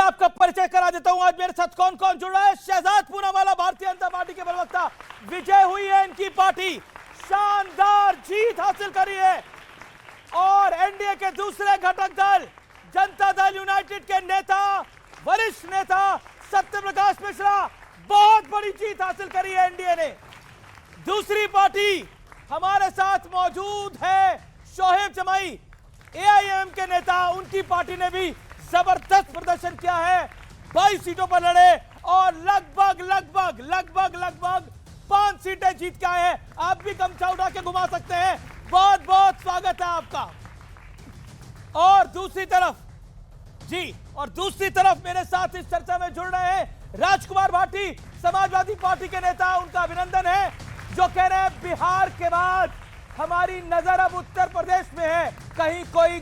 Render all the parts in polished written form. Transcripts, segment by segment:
आपका परिचय करा देता हूं। आज मेरे साथ कौन कौन जुड़ रहा है। शहजाद पूनावाला भारतीय जनता पार्टी के प्रवक्ता, विजय हुई है इनकी पार्टी, शानदार जीत हासिल करी है। और एनडीए के दूसरे घटक दल जनता दल यूनाइटेड के नेता, वरिष्ठ नेता सत्यप्रकाश मिश्रा, बहुत बड़ी जीत हासिल करी है एनडीए ने। दूसरी पार्टी हमारे साथ मौजूद है शोहेब जमाई, एआईएम के नेता, उनकी पार्टी ने भी जबरदस्त प्रदर्शन किया है, 22 सीटों पर लड़े और लगभग 5 सीटें जीत के आए हैं। आप भी गमछा उठा के घुमा सकते हैं। बहुत बहुत स्वागत है आपका। और दूसरी तरफ मेरे साथ इस चर्चा में जुड़ रहे हैं राजकुमार भाटी, समाजवादी पार्टी के नेता, उनका अभिनंदन है, जो कह रहे हैं बिहार के बाद हमारी नजर अब उत्तर प्रदेश में है, कहीं कोई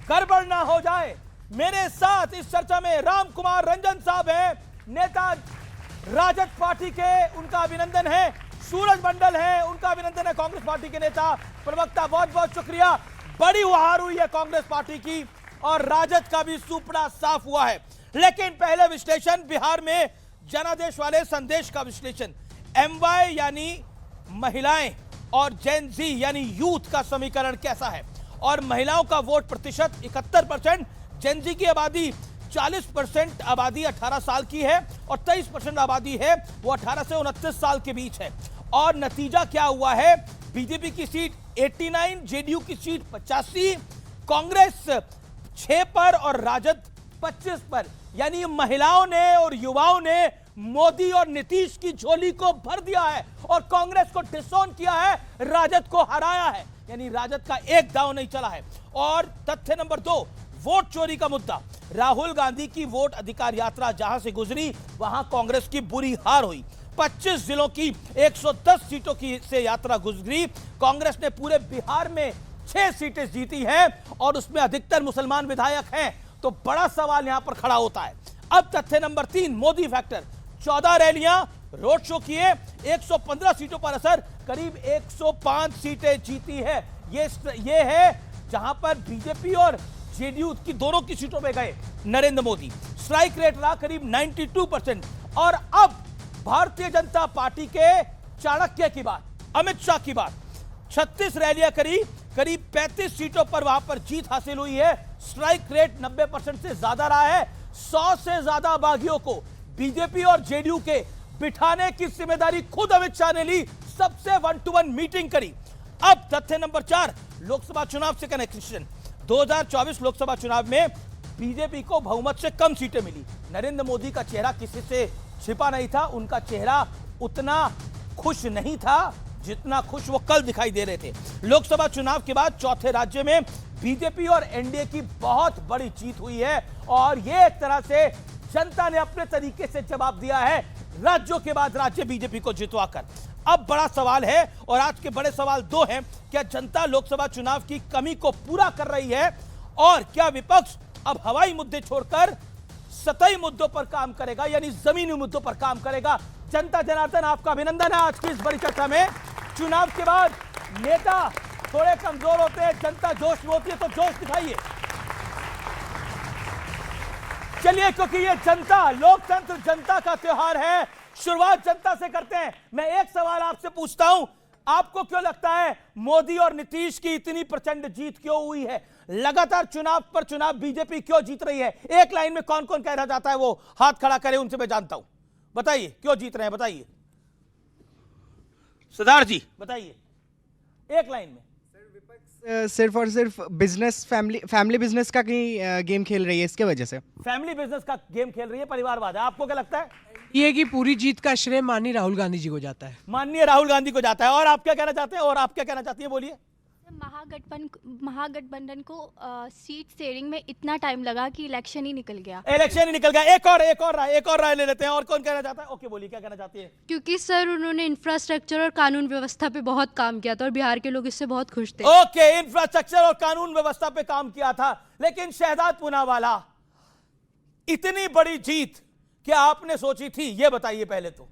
गड़बड़ ना हो जाए। मेरे साथ इस चर्चा में राम कुमार रंजन साहब हैं, नेता राजद पार्टी के, उनका अभिनंदन है। सूरज मंडल है, उनका अभिनंदन है, कांग्रेस पार्टी के नेता, प्रवक्ता, बहुत बहुत शुक्रिया। बड़ी उहार हुई है कांग्रेस पार्टी की और राजद का भी सुपड़ा साफ हुआ है। लेकिन पहले विश्लेषण, बिहार में जनादेश वाले संदेश का विश्लेषण। MY यानी महिलाएं और जेन जी यानी यूथ का समीकरण कैसा है। और महिलाओं का वोट प्रतिशत 71%, जेन जी की आबादी 40% आबादी 18 साल की है और 23% आबादी है वो 18 से 29 साल के बीच है। और नतीजा क्या हुआ है, बीजेपी की सीट 89, जेडीयू की सीट 85, कांग्रेस 6 पर और राजद 25 पर। यानी महिलाओं ने और युवाओं ने मोदी और नीतीश की झोली को भर दिया है और कांग्रेस को डिसऑन किया है, राजद को हराया है। यानी राजद का एक दांव नहीं चला है। और तथ्य नंबर 2, वोट चोरी का मुद्दा। राहुल गांधी की वोट अधिकार यात्रा जहां से गुजरी वहां कांग्रेस की बुरी हार हुई। 25 जिलों की 110 सीटों की से यात्रा गुजरी। कांग्रेस ने पूरे बिहार में 6 सीटें जीती हैं और उसमें अधिकतर मुसलमान विधायक हैं। तो बड़ा सवाल यहां पर खड़ा होता है। अब तथ्य नंबर 3, मोदी फैक्टर। 14 रैलियां, रोड शो किए, 115 सीटों पर असर, करीब 105 सीटें जीती है। ये है जहां पर बीजेपी और जेडीयू की दोनों की सीटों पे गए नरेंद्र मोदी। स्ट्राइक रेट रहा करीब 92%। और अब भारतीय जनता पार्टी के चाणक्य की बात, अमित शाह की बात। 36 रैलियां करी, करीब 35 सीटों पर वहां पर जीत हासिल हुई है। स्ट्राइक रेट 90% से ज्यादा रहा है। 100 से ज्यादा बागियों को बीजेपी और जेडीयू के बिठाने की जिम्मेदारी खुद अमित शाह ने ली, सबसे 1-to-1 मीटिंग करी। अब तथ्य नंबर 4, लोकसभा चुनाव से कनेक्शन। 2024 लोकसभा चुनाव में बीजेपी को बहुमत से कम सीटें मिली। नरेंद्र मोदी का चेहरा किसी से छिपा नहीं था, उनका चेहरा उतना खुश नहीं था जितना खुश वो कल दिखाई दे रहे थे। लोकसभा चुनाव के बाद चौथे राज्य में बीजेपी और एनडीए की बहुत बड़ी जीत हुई है और ये एक तरह से जनता ने अपने तरीके से जवाब दिया है, राज्यों के बाद राज्य बीजेपी को जितवाकर। अब बड़ा सवाल है और आज के बड़े सवाल 2 हैं। क्या जनता लोकसभा चुनाव की कमी को पूरा कर रही है और क्या विपक्ष अब हवाई मुद्दे छोड़कर सतही मुद्दों पर काम करेगा, यानी जमीनी मुद्दों पर काम करेगा। जनता जनार्दन, आपका अभिनंदन है आज की इस बड़ी चर्चा में। चुनाव के बाद नेता थोड़े कमजोर होते हैं, जनता जोश में होती है, तो जोश दिखाइए। चलिए, क्योंकि ये जनता, लोकतंत्र जनता का त्योहार है, शुरुआत जनता से करते हैं। मैं एक सवाल आपसे पूछता हूं, आपको क्यों लगता है मोदी और नीतीश की इतनी प्रचंड जीत क्यों हुई है? लगातार चुनाव पर चुनाव बीजेपी क्यों जीत रही है? एक लाइन में कौन कौन कहना चाहता है वो हाथ खड़ा करे, उनसे मैं जानता हूं। बताइए क्यों जीत रहे हैं, बताइए। सिद्धार्थ जी बताइए एक लाइन में। सिर्फ और सिर्फ बिजनेस, फैमिली बिजनेस का कहीं गेम खेल रही है, इसके वजह से फैमिली बिजनेस का गेम खेल रही है, परिवारवाद है। आपको क्या लगता है? ये कि पूरी जीत का श्रेय माननीय राहुल गांधी जी को जाता है। माननीय राहुल गांधी को जाता है। और आप क्या कहना चाहते हैं, और आप क्या कहना चाहती है, बोलिए। महागठबंधन को सीट शेयरिंग में इतना टाइम लगा कि इलेक्शन ही निकल गया। एक और राय ले लेते हैं। और कौन कहना चाहता है? ओके, बोलिए क्या कहना चाहती है। क्योंकि सर उन्होंने इंफ्रास्ट्रक्चर और कानून व्यवस्था पे बहुत काम किया था और बिहार के लोग इससे बहुत खुश थे। ओके, इंफ्रास्ट्रक्चर और कानून व्यवस्था पे काम किया था। लेकिन शहजाद पूनावाला, इतनी बड़ी जीत क्या आपने सोची थी, ये बताइए पहले तो।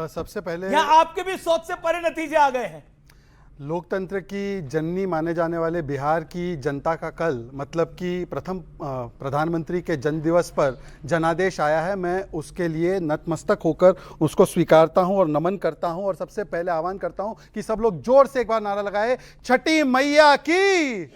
सबसे पहले या आपके भी सोच से परे नतीजे आ गए हैं? लोकतंत्र की जननी माने जाने वाले बिहार की जनता का कल मतलब कि प्रथम प्रधानमंत्री के जन्म दिवस पर जनादेश आया है। मैं उसके लिए नतमस्तक होकर उसको स्वीकारता हूं और नमन करता हूं और सबसे पहले आह्वान करता हूं कि सब लोग जोर से एक बार नारा लगाए, छठी मैया की।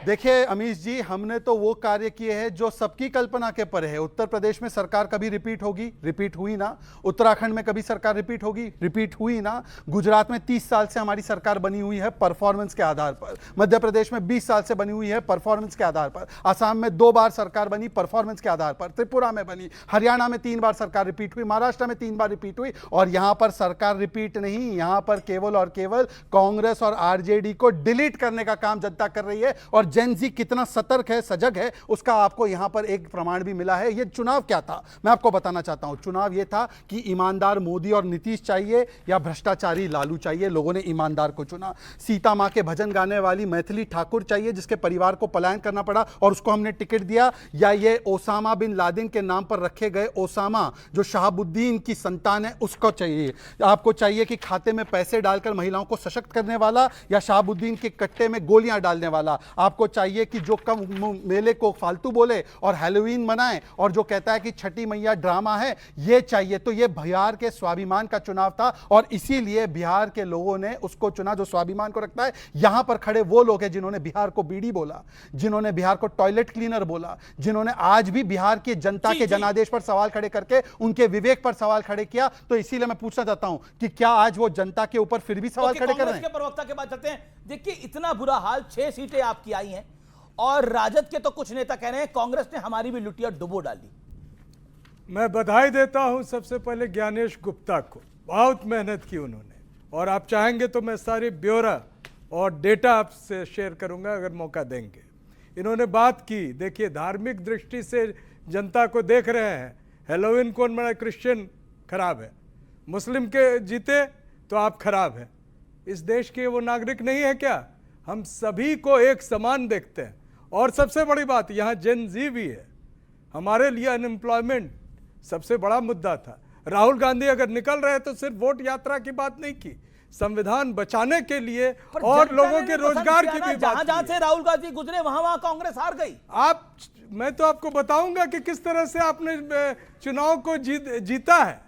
देखिए अमीश जी, हमने तो वो कार्य किए हैं जो सबकी कल्पना के परे है। उत्तर प्रदेश में सरकार कभी रिपीट होगी, रिपीट हुई ना। उत्तराखंड में कभी सरकार रिपीट होगी, रिपीट हुई ना। गुजरात में 30 साल से हमारी सरकार बनी हुई है परफॉर्मेंस के आधार पर। मध्य प्रदेश में 20 साल से बनी हुई है परफॉर्मेंस के आधार पर। आसाम में 2 बार सरकार बनी परफॉर्मेंस के आधार पर। त्रिपुरा में बनी, हरियाणा में 3 बार सरकार रिपीट हुई, महाराष्ट्र में 3 बार रिपीट हुई। और यहां पर सरकार रिपीट नहीं, यहां पर केवल और केवल कांग्रेस और आरजेडी को डिलीट करने का काम जनता कर रही है। और जेन जी कितना सतर्क है, सजग है, उसका आपको यहां पर एक प्रमाण भी मिला है। यह चुनाव क्या था मैं आपको बताना चाहता हूं। चुनाव यह था कि ईमानदार मोदी और नीतीश चाहिए या भ्रष्टाचारी लालू चाहिए। लोगों ने ईमानदार को चुना। सीता मां के भजन गाने वाली मैथिली ठाकुर चाहिए जिसके परिवार को पलायन करना पड़ा और उसको हमने टिकट दिया, या ये ओसामा बिन लादेन के नाम पर रखे गए ओसामा जो शहाबुद्दीन की संतान है उसको चाहिए। आपको चाहिए कि खाते में पैसे डालकर महिलाओं को सशक्त करने वाला या शहाबुद्दीन के कट्टे में गोलियां डालने वाला। आपको चाहिए कि जो कम मेले को फालतू बोले और हैलोवीन मनाए और जो कहता है कि छठी मैया ड्रामा है, ये चाहिए। तो ये बिहार के स्वाभिमान का चुनाव था और इसीलिए बिहार के लोगों ने उसको चुना जो स्वाभिमान को रखता है। यहां पर खड़े वो लोग हैं जिन्होंने बिहार को बीड़ी बोला, जिन्होंने बिहार को टॉयलेट क्लीनर बोला, जिन्होंने आज भी बिहार की जनता के जनादेश पर सवाल खड़े करके उनके विवेक पर सवाल खड़े किया। तो इसीलिए मैं पूछना चाहता हूं कि क्या आज वो जनता के ऊपर फिर भी सवाल खड़े कर रहे हैं? प्रवक्ता के बाद चलते हैं। देखिए इतना बुरा हाल, 6 सीटें आपकी आई हैं और राजद के तो कुछ नेता कह रहे हैं कांग्रेस ने हमारी भी लुटिया डुबो डाली। मैं बधाई देता हूं सबसे पहले ज्ञानेश गुप्ता को, बहुत मेहनत की उन्होंने। और आप चाहेंगे तो मैं सारी ब्यौरा और डेटा आपसे शेयर करूंगा अगर मौका देंगे। इन्होंने बात की, देखिए धार्मिक दृष्टि से जनता को देख रहे हैं। हेलोविन कौन बना? क्रिश्चियन खराब है, मुस्लिम के जीते तो आप खराब हैं। इस देश के वो नागरिक नहीं है क्या? हम सभी को एक समान देखते हैं। और सबसे बड़ी बात, यहाँ जेन जी भी है। हमारे लिए अनएम्प्लॉयमेंट सबसे बड़ा मुद्दा था। राहुल गांधी अगर निकल रहे तो सिर्फ वोट यात्रा की बात नहीं की, संविधान बचाने के लिए और लोगों के रोजगार की भी बात। जहां से राहुल गांधी गुजरे वहां कांग्रेस हार गई। मैं तो आपको बताऊंगा कि किस तरह से आपने चुनाव को जीता है।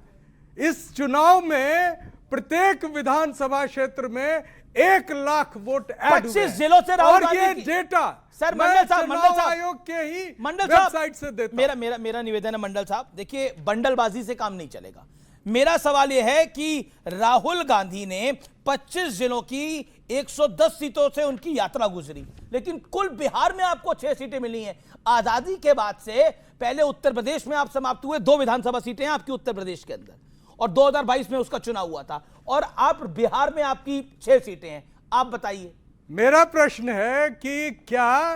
इस चुनाव में प्रत्येक विधानसभा क्षेत्र में 1 लाख वोट ऐड हुए। 25 जिलों से राहुल गांधी और ये डेटा सर मंडल साहब आयोग के ही वेबसाइट से देता। मेरा निवेदन है मंडल साहब, देखिए बंडलबाजी से काम नहीं चलेगा। मेरा सवाल यह है कि राहुल गांधी ने 25 जिलों की 110 सीटों से उनकी यात्रा गुजरी, लेकिन कुल बिहार में आपको 6 सीटें मिली हैं। आजादी के बाद से पहले उत्तर प्रदेश में आप समाप्त हुए, 2 विधानसभा सीटें हैं आपकी उत्तर प्रदेश के अंदर और 2022 में उसका चुनाव हुआ था, और आप बिहार में आपकी 6 सीटें हैं। आप बताइए। मेरा प्रश्न है कि क्या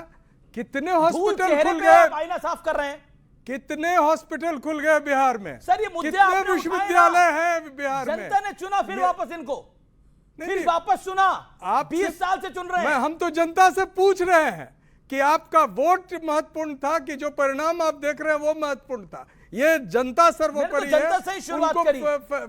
कितने हॉस्पिटल खुल गए? आईना साफ कर रहे हैं। कितने हॉस्पिटल खुल गए बिहार में? सर ये मुद्दे कितने विश्वविद्यालय हैं बिहार में? जनता ने चुना, फिर वापस इनको फिर वापस चुना। आप 20 साल से चुन रहे हैं। हम तो जनता से पूछ रहे हैं कि आपका वोट महत्वपूर्ण था कि जो परिणाम आप देख रहे हैं वो महत्वपूर्ण था? ये जनता सर्वोपरि है, जनता से ही शुरुआत करी,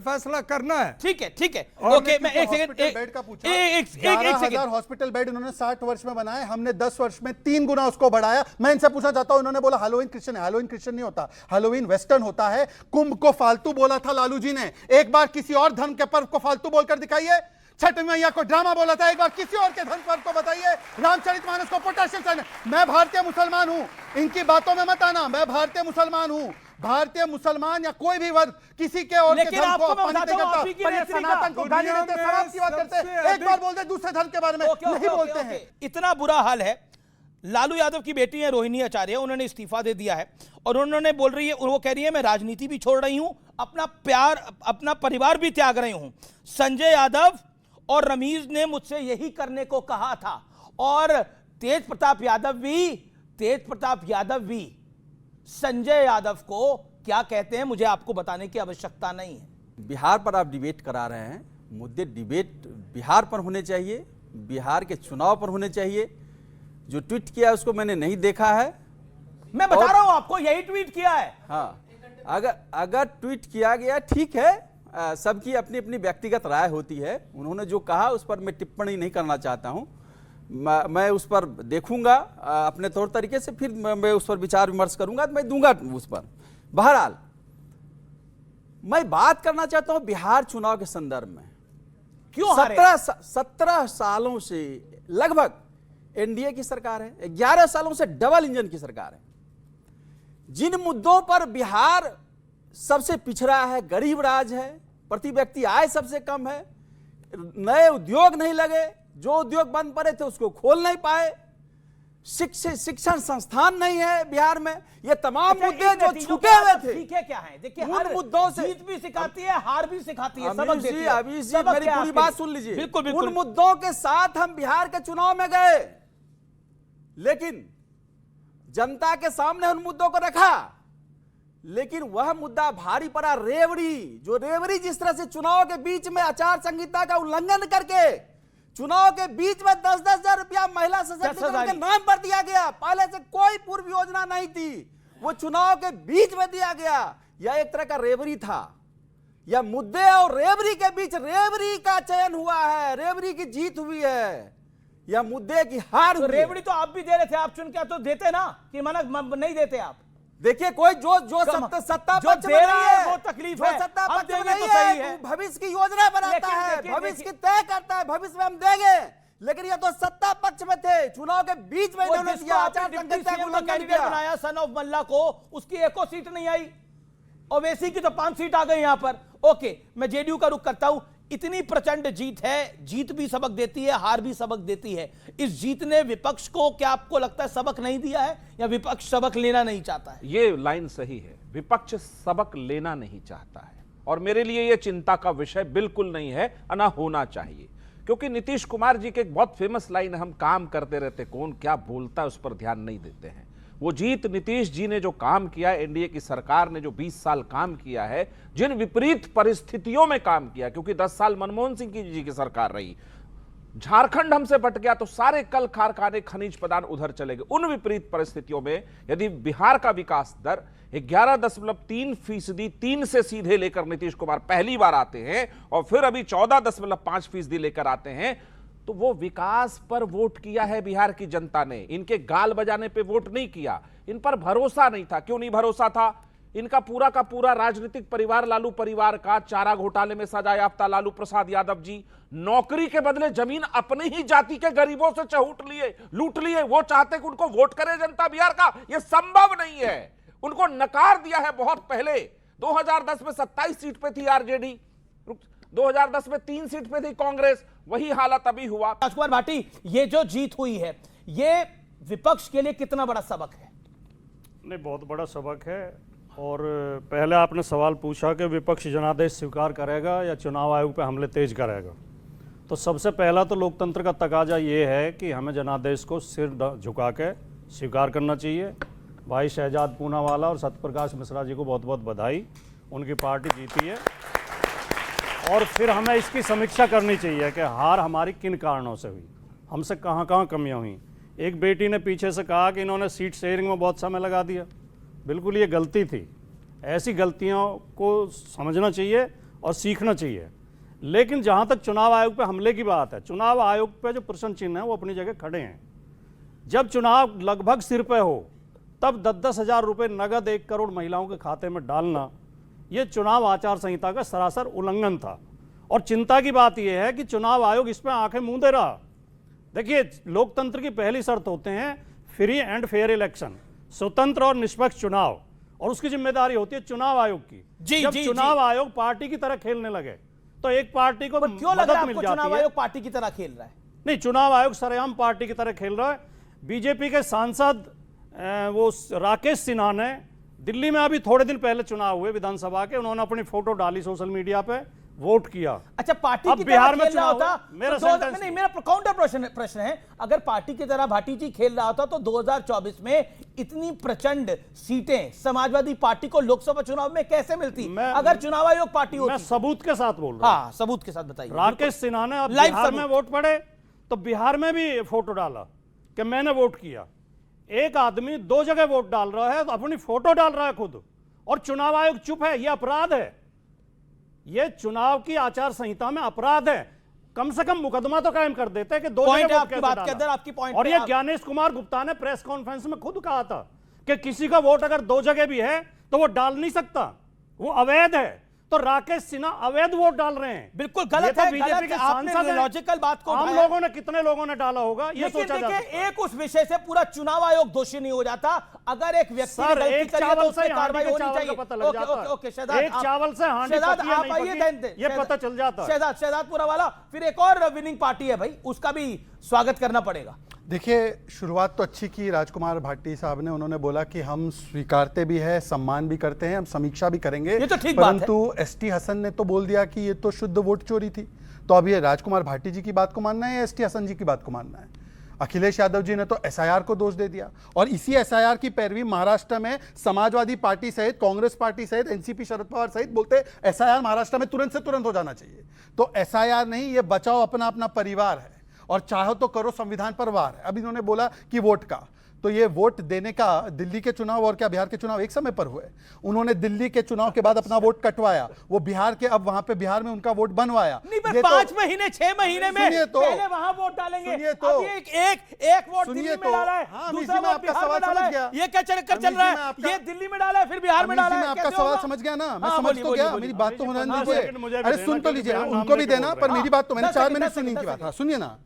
फैसला करना है। ठीक है, ठीक है, ओके। मैं एक सेकंड बेड का पूछा। 11,000 हॉस्पिटल बेड इन्होंने 60 वर्ष में बनाए, हमने 10 वर्ष में 3 गुना उसको बढ़ाया। मैं इनसे पूछना चाहता हूं, इन्होंने बोला हैलोवीन क्रिश्चियन है। हैलोवीन क्रिश्चियन नहीं होता, हैलोवीन वेस्टर्न होता है। कुंभ को फालतू बोला था लालू जी ने, एक बार किसी और धर्म के पर्व को फालतू बोलकर दिखाइए। छठ मैया को ड्रामा बोला था, एक बार किसी और के धर्म पर्व को बताइए। रामचरितमानस को पोटेशियम। मैं भारतीय मुसलमान हूं, इनकी बातों में मत आना। मैं भारतीय मुसलमान हूं। भारतीय मुसलमान या कोई भी वर्ग किसी के और के धर्म को अपमानित नहीं करता, पर ये सनातन को गाली देते, समाज की बात करते, एक बार बोलते दूसरे धर्म के बारे में नहीं बोलते हैं। इतना बुरा हाल है। लालू यादव की बेटी है रोहिणी आचार्य, उन्होंने इस्तीफा दे दिया है और उन्होंने बोल रही है, वो कह रही है मैं राजनीति भी छोड़ रही हूं, अपना प्यार अपना परिवार भी त्याग रही हूं। संजय यादव और रमीज ने मुझसे यही करने को कहा था और तेज प्रताप यादव भी संजय यादव को क्या कहते हैं मुझे आपको बताने की आवश्यकता नहीं है। बिहार पर आप डिबेट करा रहे हैं, मुद्दे डिबेट बिहार पर होने चाहिए, बिहार के चुनाव पर होने चाहिए। जो ट्वीट किया उसको मैंने नहीं देखा है। मैं बता रहा हूं आपको, यही ट्वीट किया है। हाँ, अगर ट्वीट किया गया ठीक है, सबकी अपनी अपनी व्यक्तिगत राय होती है। उन्होंने जो कहा उस पर मैं टिप्पणी नहीं करना चाहता हूं। मैं उस पर देखूंगा अपने तौर तरीके से, फिर मैं उस पर विचार विमर्श करूंगा, तो मैं दूंगा उस पर। बहरहाल मैं बात करना चाहता हूं बिहार चुनाव के संदर्भ में। क्यों 17 सालों से लगभग एनडीए की सरकार है, 11 सालों से डबल इंजन की सरकार है। जिन मुद्दों पर बिहार सबसे पिछड़ा है, गरीब राज है, प्रति व्यक्ति आय सबसे कम है, नए उद्योग नहीं लगे, जो उद्योग बंद पड़े थे उसको खोल नहीं पाए, शिक्षण संस्थान नहीं है बिहार में, ये तमाम मुद्दे जो छूटे हुए थे। ठीक है, क्या है देखिए, उन मुद्दों से जीत भी सिखाती है, हार भी सिखाती है, सबक देती है। अमीश जी मेरी पूरी बात सुन लीजिए। बिल्कुल बिल्कुल। उन मुद्दों के साथ हम बिहार के चुनाव में गए, लेकिन जनता के सामने उन मुद्दों को रखा, लेकिन वह मुद्दा भारी पड़ा रेवड़ी जिस तरह से चुनाव के बीच में आचार संहिता का उल्लंघन करके चुनाव के बीच में 10-10 हजार रुपया महिला सशक्तिकरण के नाम पर दिया गया। पहले से कोई पूर्व योजना नहीं थी, वो चुनाव के बीच में दिया गया। यह एक तरह का रेवड़ी था। यह मुद्दे और रेवड़ी के बीच रेवड़ी का चयन हुआ है, रेवड़ी की जीत हुई है, यह मुद्दे की हार हुई। रेवड़ी तो आप भी दे रहे थे, आप चुन के तो देते ना, कि मना नहीं देते आप। देखिए कोई जो सत्ता पक्ष में नहीं है, वो तकलीफ जो है, सत्ता हम पक्ष में देंगे नहीं तो सही है, है। भविष्य की योजना बनाता है, भविष्य की तय करता है, भविष्य में हम देंगे। लेकिन ये तो सत्ता पक्ष में थे, चुनाव के बीच में इन्होंने दिया, आचार संहिता का उल्लंघन किया। बनाया सन ऑफ मल्ला को, उसकी एको सीट नहीं आई, ओवैसी की तो 5 सीट आ गई यहां पर। ओके, मैं जेडीयू का रुख करता हूं। इतनी प्रचंड जीत है, जीत भी सबक देती है, हार भी सबक देती है। इस जीत ने विपक्ष को, क्या आपको लगता है, सबक नहीं दिया है, या विपक्ष सबक लेना नहीं चाहता है? ये लाइन सही है, विपक्ष सबक लेना नहीं चाहता है, और मेरे लिए ये चिंता का विषय बिल्कुल नहीं है, ना होना चाहिए। क्योंकि नीतीश कुमार जी के एक बहुत फेमस लाइन है, हम काम करते रहते, कौन क्या बोलता है उस पर ध्यान नहीं देते हैं। वो जीत नीतीश जी ने जो काम किया, एनडीए की सरकार ने जो 20 साल काम किया है, जिन विपरीत परिस्थितियों में काम किया, क्योंकि 10 साल मनमोहन सिंह जी की सरकार रही, झारखंड हमसे बट गया तो सारे कल कारखाने खनिज पदार्थ उधर चले गए। उन विपरीत परिस्थितियों में यदि बिहार का विकास दर 11.3%, 3 से सीधे लेकर नीतीश कुमार पहली बार आते हैं, और फिर अभी 14.5% लेकर आते हैं, तो वो विकास पर वोट किया है बिहार की जनता ने, इनके गाल बजाने पे वोट नहीं किया। इन पर भरोसा नहीं था। क्यों नहीं भरोसा था? इनका पूरा का पूरा राजनीतिक परिवार, लालू परिवार का, चारा घोटाले में सजा याफ्ता लालू प्रसाद यादव जी, नौकरी के बदले जमीन अपनी ही जाति के गरीबों से लूट लिए। वो चाहते कि उनको वोट करे जनता बिहार का, यह संभव नहीं है। उनको नकार दिया है बहुत पहले। 2010 में 27 सीट पे थी आरजेडी, 2010 में 3 सीट पे थी कांग्रेस, वही हालत अभी हुआ। राजकुमार भाटी, ये जो जीत हुई है, ये विपक्ष के लिए कितना बड़ा सबक है? नहीं, बहुत बड़ा सबक है। और पहले आपने सवाल पूछा कि विपक्ष जनादेश स्वीकार करेगा या चुनाव आयोग पे हमले तेज करेगा। तो सबसे पहला तो लोकतंत्र का तकाजा ये है कि हमें जनादेश को सिर झुका के स्वीकार करना चाहिए। भाई शहजाद पूनावाला और सत्यप्रकाश मिश्रा जी को बहुत बहुत बधाई, उनकी पार्टी जीती है। और फिर हमें इसकी समीक्षा करनी चाहिए कि हार हमारी किन कारणों से हुई, हमसे कहाँ कहाँ कमियाँ हुई। एक बेटी ने पीछे से कहा कि इन्होंने सीट शेयरिंग में बहुत समय लगा दिया। बिल्कुल ये गलती थी। ऐसी गलतियों को समझना चाहिए और सीखना चाहिए। लेकिन जहाँ तक चुनाव आयोग पे हमले की बात है, चुनाव आयोग पे जो प्रश्न चिन्ह है वो अपनी जगह खड़े हैं। जब चुनाव लगभग सिर पे हो तब 10-10 हज़ार रुपये नगद 1 करोड़ महिलाओं के खाते में डालना, ये चुनाव आचार संहिता का सरासर उल्लंघन था। और चिंता की बात यह है कि चुनाव आयोग इसमें आंखें मूंदे रहा। देखिए, लोकतंत्र की पहली शर्त होते हैं फ्री एंड फेयर इलेक्शन, स्वतंत्र और निष्पक्ष चुनाव, और उसकी जिम्मेदारी होती है चुनाव आयोग की। जब चुनाव आयोग पार्टी की तरह खेलने लगे तो एक पार्टी को क्यों लग रहा है आपको चुनाव आयोग पार्टी की तरह खेल रहा है? नहीं, चुनाव आयोग सरेआम पार्टी की तरह खेल रहा है। बीजेपी के सांसद वो राकेश सिन्हा ने दिल्ली में अभी थोड़े दिन पहले चुनाव हुए विधानसभा के, उन्होंने अपनी फोटो डाली सोशल मीडिया पे, वोट किया। अच्छा, पार्टी की बिहार तरह में खेल रहा होता, मेरा काउंटर प्रश्न है, अगर पार्टी की तरह भाटी जी खेल रहा होता तो 2024 में इतनी प्रचंड सीटें समाजवादी पार्टी को लोकसभा चुनाव में कैसे मिलती अगर चुनाव आयोग पार्टी होती? मैं सबूत के साथ बोल रहा हूं। हाँ, सबूत के साथ बताइए। राकेश सिन्हा ने बिहार में वोट पड़े तो बिहार में भी फोटो डाला कि मैंने वोट किया। एक आदमी 2 जगह वोट डाल रहा है तो अपनी फोटो डाल रहा है खुद, और चुनाव आयोग चुप है, यह अपराध है। ये चुनाव की आचार संहिता में अपराध है। कम से कम मुकदमा तो कायम कर देते हैं कि 2 पॉइंट जगह आपकी बात के अंदर, आपकी पॉइंट और ये ज्ञानेश कुमार गुप्ता ने प्रेस कॉन्फ्रेंस में खुद कहा था कि किसी का वोट अगर 2 जगह भी है तो वो डाल नहीं सकता, वो अवैध है। तो राकेश सिन्हा अवैध वोट डाल रहे हैं, बिल्कुल गलत है। बीजेपी के सांसद हैं। लॉजिकल बात को आम लोगों ने, कितने लोगों ने डाला होगा ये सोचा जा सकता है। एक उस विषय से पूरा चुनाव आयोग दोषी नहीं हो जाता। अगर एक व्यक्ति ने गलती एक करी है तो चावल उस से पे कार्रवाई होनी हांडी के चाहिए। पता लग जाता है। ओके शहजाद, एक चावल से हांडी शहजाद पकी है, आप नहीं आइए, पकी, ये पता चल जाता है। शहजाद पूरा वाला, फिर एक और विनिंग पार्टी है भाई, उसका भी स्वागत करना पड़ेगा। देखिए, शुरुआत तो अच्छी की राजकुमार भाटी साहब ने। उन्होंने बोला कि हम स्वीकारते भी है, सम्मान भी करते हैं, हम समीक्षा भी करेंगे। ये तो ठीक बात है। परंतु एसटी हसन ने तो बोल दिया कि ये तो शुद्ध वोट चोरी थी। तो अब ये राजकुमार भाटी जी की बात को मानना है या एसटी हसन जी की बात को मानना है? अखिलेश यादव जी ने तो एसआईआर को दोष दे दिया, और इसी एसआईआर की पैरवी महाराष्ट्र में समाजवादी पार्टी सहित, कांग्रेस पार्टी सहित, एनसीपी शरद पवार सहित बोलते एसआईआर महाराष्ट्र में तुरंत से तुरंत हो जाना चाहिए। तो एसआईआर नहीं, ये बचाओ अपना अपना परिवार है, और चाहो तो करो संविधान पर वार है। अब इन्होंने बोला कि वोट का, तो ये वोट देने का दिल्ली के चुनाव और क्या बिहार के चुनाव एक समय पर हुए? उन्होंने दिल्ली के चुनाव के बाद अपना वोट कटवाया, वो बिहार के, अब वहां पे बिहार में उनका वोट बनवाया। नहीं, पर 5 महीने 6 महीने में पहले वहां वोट डालेंगे। सुनिए तो, अब एक वोट दिल्ली में डाला है, दूसरा वोट बिहार में डाला है। ये क्या चक्कर चल रहा है? ये दिल्ली में डाला है, फिर बिहार में डाला है। आपका सवाल समझ गया ना? मैं समझ तो गया, मेरी बात तो होने दीजिए। अरे सुन तो लीजिए, उनको भी देना, पर मेरी बात तो, मैंने 4 मिनट सुनी की बात। सुनिए ना,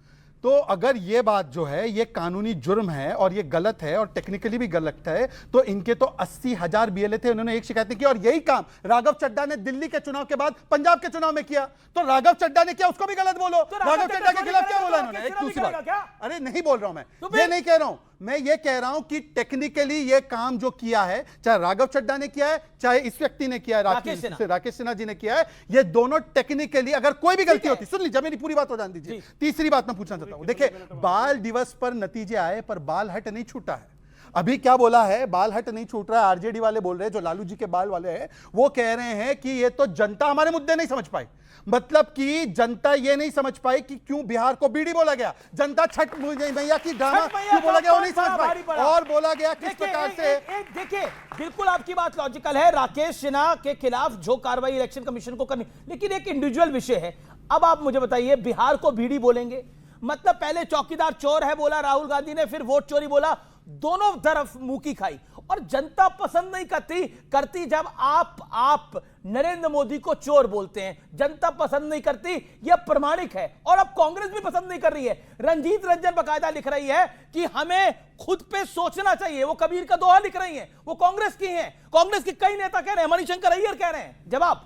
तो अगर ये बात जो है ये कानूनी जुर्म है और ये गलत है और टेक्निकली भी गलत है, तो इनके तो 80,000 बीएलए थे, उन्होंने एक शिकायत नहीं की। और यही काम राघव चड्ढा ने दिल्ली के चुनाव के बाद पंजाब के चुनाव में किया। तो राघव चड्ढा ने किया, उसको भी गलत बोलो। राघव चड्ढा के खिलाफ क्या बोला इन्होंने? एक दूसरी बात, अरे नहीं बोल रहा हूं मैं, ये नहीं कह रहा हूं मैं, ये कह रहा हूं कि टेक्निकली ये काम जो किया है, चाहे राघव चड्ढा ने किया है, चाहे इस व्यक्ति ने किया है, राकेश सिन्हा जी ने किया है, ये दोनों टेक्निकली, अगर कोई भी गलती होती, सुन लीजिए, मेरी पूरी बात हो जाने दीजिए। तीसरी बात मैं पूछना चाहता हूं, देखिए, बाल दिवस पर नतीजे आए पर बाल हट नहीं छूटा है। अभी क्या बोला है? बाल हट नहीं छूट रहा है। आरजेडी वाले बोल रहे हैं, जो लालू जी के बाल वाले हैं, वो कह रहे हैं कि ये तो जनता हमारे मुद्दे नहीं समझ पाई। मतलब कि जनता ये नहीं समझ पाई कि क्यों बिहार को बीड़ी बोला गया, जनता छठ मैया की ड्रामा क्यों बोला गया वो नहीं समझ पाई, और बोला गया किस प्रकार से। देखिए, बिल्कुल आपकी बात लॉजिकल है, राकेश सिन्हा के खिलाफ जो कार्रवाई इलेक्शन कमीशन को करनी, लेकिन एक इंडिविजुअल विषय है। अब आप मुझे बताइए, बिहार को बीड़ी बोलेंगे? मतलब पहले चौकीदार चोर है बोला राहुल गांधी ने, फिर वोट चोरी बोला, दोनों तरफ मुंह की खाई। और जनता पसंद नहीं करती जब आप नरेंद्र मोदी को चोर बोलते हैं, जनता पसंद नहीं करती, यह प्रमाणिक है। और अब कांग्रेस भी पसंद नहीं कर रही है। रंजीत रंजन बकायदा लिख रही है कि हमें खुद पे सोचना चाहिए, वो कबीर का दोहा लिख रही है, वो कांग्रेस की हैं। कांग्रेस के कई नेता कह रहे हैं, मणिशंकर अय्यर कह रहे हैं। जवाब,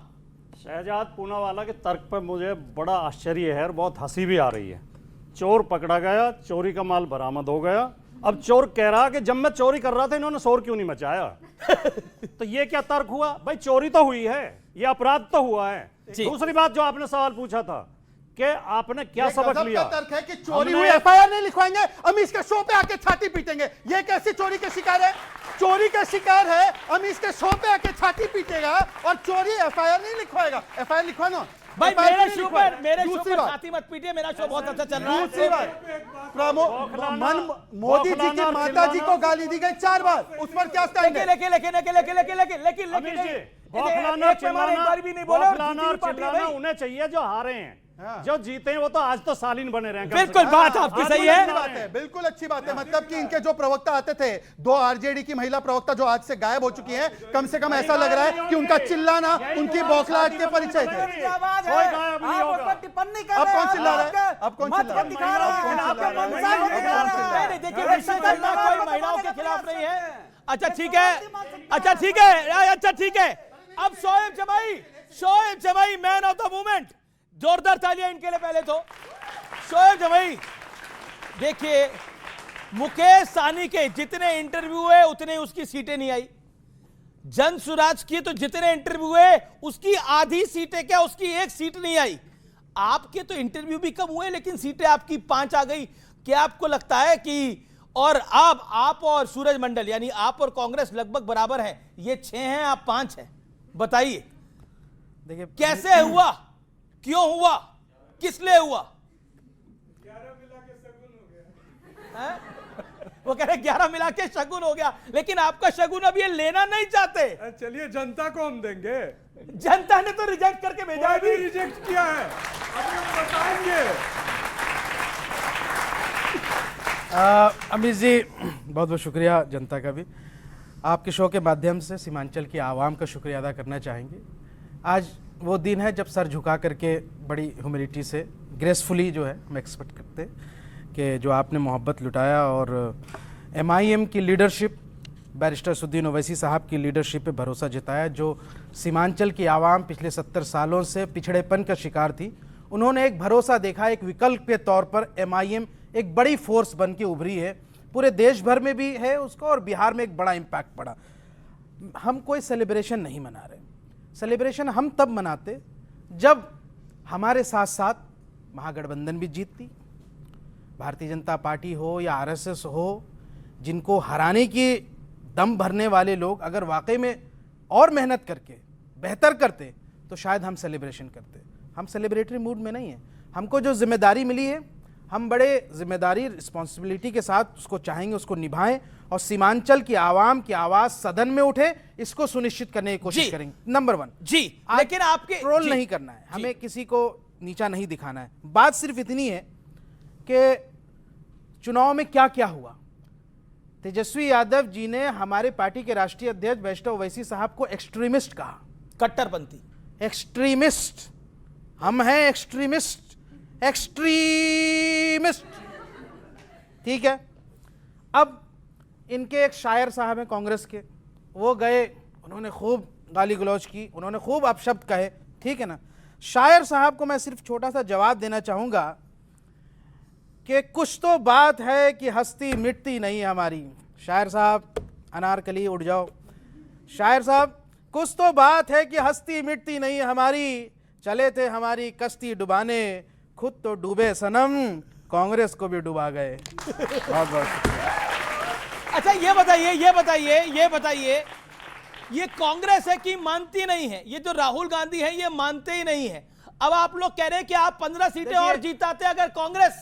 शहजाद पूनावाला के तर्क पर मुझे बड़ा आश्चर्य है और बहुत हंसी भी आ रही है। चोर पकड़ा गया, चोरी का माल बरामद हो गया। अब चोर कह रहा कि जब मैं चोरी कर रहा था इन्होंने शोर क्यों नहीं मचाया? तो ये क्या तर्क हुआ भाई? चोरी तो हुई है, ये अपराध तो हुआ है। दूसरी बात जो आपने सवाल पूछा था कि आपने क्या सबक लिया, तर्क है कि चोरी हुई, एफआईआर नहीं लिखवाएंगे, अमीश के शो पे आके छाती पीटेंगे। ये कैसी चोरी के शिकार है? चोरी का शिकार है, अमीश के शो पे आके छाती पीटेगा और चोरी एफआईआर नहीं लिखवाएगा। एफआईआर लिखवाना भाई, मेरे शो पर छाती मत पीटिए, मेरा शो बहुत अच्छा चल रहा है। दूसरी बात, मोदी जी की माता जी को गाली दी गई 4 बार, उस पर क्या स्टैंड है? लेकिन उन्हें चाहिए जो हारे हैं, जो जीते हैं वो तो आज तो सालीन बने रहे हैं। बिल्कुल बात आपकी सही है, बिल्कुल अच्छी बात है। मतलब कि इनके जो प्रवक्ता आते थे, 2 आरजेडी की महिला प्रवक्ता जो आज से गायब हो चुकी हैं, कम से कम ऐसा लग रहा है कि उनका चिल्लाना उनकी बौखलाहट के परिचय थे। अब कौन चिल्ला रहा है? अब कौन चिल्ला रहा है? देखिए, कोई महिलाओं के खिलाफ नहीं है। अच्छा ठीक है। अब शोएब जमाई मैन ऑफ द मूवमेंट, जोरदार तालियां इनके लिए पहले तो। शोएब जमाई, देखिए, मुकेश साहनी के जितने इंटरव्यू हुए उतने उसकी सीटें नहीं आई। जन सुराज की तो जितने इंटरव्यू हुए उसकी आधी सीटें, क्या उसकी 1 सीट नहीं आई। आपके तो इंटरव्यू भी कम हुए लेकिन सीटें आपकी 5 आ गई। क्या आपको लगता है कि, और आप और सूरज मंडल यानी आप और कांग्रेस लगभग बराबर हैं, ये 6 हैं, आप 5 हैं, बताइए देखिए कैसे हुआ, क्यों हुआ, किस लिए हुआ? 11 मिला के सगुन हो गया। वो कह रहे 11 मिला के शगुन हो गया, लेकिन आपका शगुन अब ये लेना नहीं चाहते। चलिए जनता को हम देंगे। जनता ने तो रिजेक्ट करके भेजा है। भी रिजेक्ट किया है, अभी हम बताएंगे। अमित जी बहुत बहुत शुक्रिया जनता का भी। आपके शो के माध्यम से सीमांचल की आवाम का शुक्रिया अदा करना चाहेंगे। आज वो दिन है जब सर झुका करके बड़ी ह्यूमिलिटी से ग्रेसफुली जो है हम एक्सपेक्ट करते हैं कि जो आपने मोहब्बत लुटाया और MIM की लीडरशिप, बैरिस्टर असदुद्दीन ओवैसी साहब की लीडरशिप पे भरोसा जताया। जो सीमांचल की आवाम पिछले 70 सालों से पिछड़ेपन का शिकार थी, उन्होंने एक भरोसा देखा, एक विकल्प के तौर पर MIM एक बड़ी फोर्स बन के उभरी है। पूरे देश भर में भी है उसका और बिहार में एक बड़ा इम्पैक्ट पड़ा। हम कोई सेलिब्रेशन नहीं मना रहे। सेलिब्रेशन हम तब मनाते जब हमारे साथ साथ महागठबंधन भी जीतती, भारतीय जनता पार्टी हो या RSS हो, जिनको हराने की दम भरने वाले लोग अगर वाकई में और मेहनत करके बेहतर करते तो शायद हम सेलिब्रेशन करते। हम सेलिब्रेटरी मूड में नहीं है। हमको जो जिम्मेदारी मिली है, हम बड़े जिम्मेदारी रिस्पॉन्सिबिलिटी के साथ उसको चाहेंगे, उसको निभाएं और सीमांचल की आवाम की आवाज सदन में उठे, इसको सुनिश्चित करने की कोशिश करेंगे। नंबर 1 जी, लेकिन आपके ट्रोल नहीं करना है, हमें किसी को नीचा नहीं दिखाना है। बात सिर्फ इतनी है कि चुनाव में क्या क्या हुआ। तेजस्वी यादव जी ने हमारे पार्टी के राष्ट्रीय अध्यक्ष बैरिस्टर ओवैसी साहब को एक्सट्रीमिस्ट कहा, कट्टरपंथी, एक्सट्रीमिस्ट। हम हैं एक्सट्रीमिस्ट, एक्सट्रीमिस्ट, ठीक है। अब इनके एक शायर साहब हैं कांग्रेस के, वो गए, उन्होंने खूब गाली गलौज की, उन्होंने खूब अपशब्द कहे, ठीक है ना। शायर साहब को मैं सिर्फ छोटा सा जवाब देना चाहूंगा कि कुछ तो बात है कि हस्ती मिटती नहीं हमारी। शायर साहब, अनारकली उड़ जाओ। शायर साहब, कुछ तो बात है कि हस्ती मिटती नहीं हमारी, चले थे हमारी कश्ती डुबाने, खुद तो डूबे सनम, कांग्रेस को भी डुबा गए। बहुत बहुत। अच्छा ये बताइए ये कांग्रेस है कि मानती नहीं है? ये जो राहुल गांधी है ये मानते ही नहीं है। अब आप लोग कह रहे हैं कि आप 15 सीटें और जीताते अगर कांग्रेस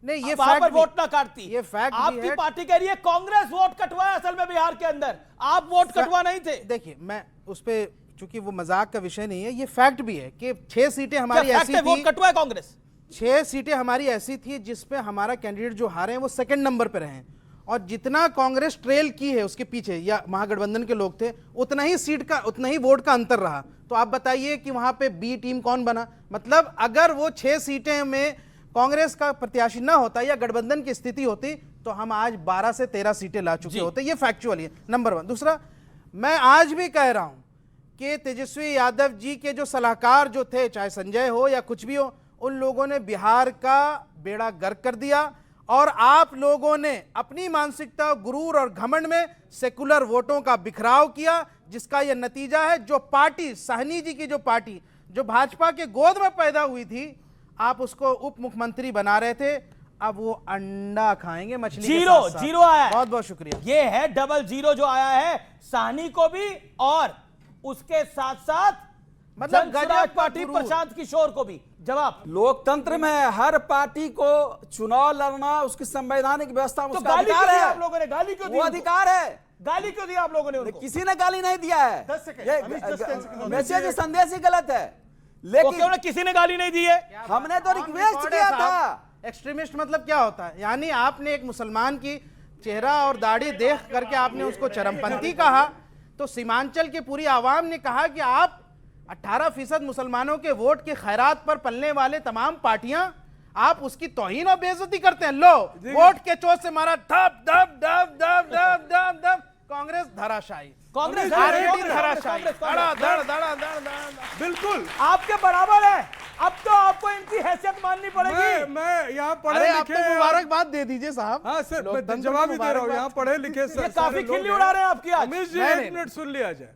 नहीं, ये वहां पर वोट ना काटती। ये फैक्ट आपकी पार्टी कह रही है कांग्रेस वोट कटवाया असल में बिहार के अंदर, आप वोट कटवा नहीं थे। देखिए, मैं उस पे, चूंकि वो मजाक का विषय नहीं है, ये फैक्ट भी है कि 6 सीटें हमारी ऐसी थी, वोट कटवाया कांग्रेस। 6 सीटें हमारी ऐसी थी जिसपे हमारा कैंडिडेट जो हारे हैं वो सेकंड नंबर पे रहे, और जितना कांग्रेस ट्रेल की है उसके पीछे या महागठबंधन के लोग थे, उतना ही सीट का, उतना ही वोट का अंतर रहा। तो आप बताइए कि वहां पे बी टीम कौन बना? मतलब अगर वो 6 सीटें में कांग्रेस का प्रत्याशी ना होता या गठबंधन की स्थिति होती तो हम आज 12 से 13 सीटें ला चुके होते। ये फैक्चुअल है, नंबर 1। दूसरा, मैं आज भी कह रहा हूं कि तेजस्वी यादव जी के जो सलाहकार जो थे, चाहे संजय हो या कुछ भी हो, उन लोगों ने बिहार का बेड़ा गर्क कर दिया, और आप लोगों ने अपनी मानसिकता, गुरूर और घमंड में सेकुलर वोटों का बिखराव किया, जिसका यह नतीजा है। जो पार्टी, साहनी जी की जो पार्टी, जो भाजपा के गोद में पैदा हुई थी, आप उसको उप मुख्यमंत्री बना रहे थे, अब वो अंडा खाएंगे मछली के साथ साथ। जीरो आया। बहुत बहुत शुक्रिया। ये है डबल जीरो जो आया है साहनी को भी और उसके साथ साथ मतलब गजराज पार्टी प्रशांत किशोर को भी। जवाब, लोकतंत्र में हर पार्टी को चुनाव लड़ना उसकी संवैधानिक व्यवस्था में तो उसका गाली अधिकार क्यों दी है। आप लोगों ने? गाली क्यों दी? वो अधिकार है। गाली क्यों दी आप लोगों ने उनको? किसी ने गाली नहीं दिया है। 10 सेकंड, ये मैसेज संदेश ही गलत है, लेकिन क्यों ना किसी ने गाली नहीं दी है? हमने तो रिक्वेस्ट किया था। एक्सट्रीमिस्ट मतलब क्या होता है? यानी आपने एक मुसलमान की चेहरा और दाढ़ी देख करके आपने उसको चरमपंथी कहा, तो सीमांचल की पूरी आवाम ने कहा कि आप 18% मुसलमानों के वोट के खैरात पर पलने वाले तमाम पार्टियां, आप उसकी तौहीन और बेइज्जती करते हैं। लो, वोट के चोट से मारा धप धप धप धप धप धप धप, कांग्रेस धराशायी, कांग्रेस धराशायी, बिल्कुल आपके बराबर है। अब तो आपको इनकी हैसियत माननी पड़ेगी। मैं यहाँ अरे पढ़े आप तो लिखे, मुबारकबाद दे दीजिए साहब। हाँ सर, मैं जवाब ही दे रहा हूँ। यहाँ पढ़े लिखे ये काफी खिल्ली उड़ा रहे हैं आपकी आज। अमित जी, 1 मिनट सुन लिया जाए।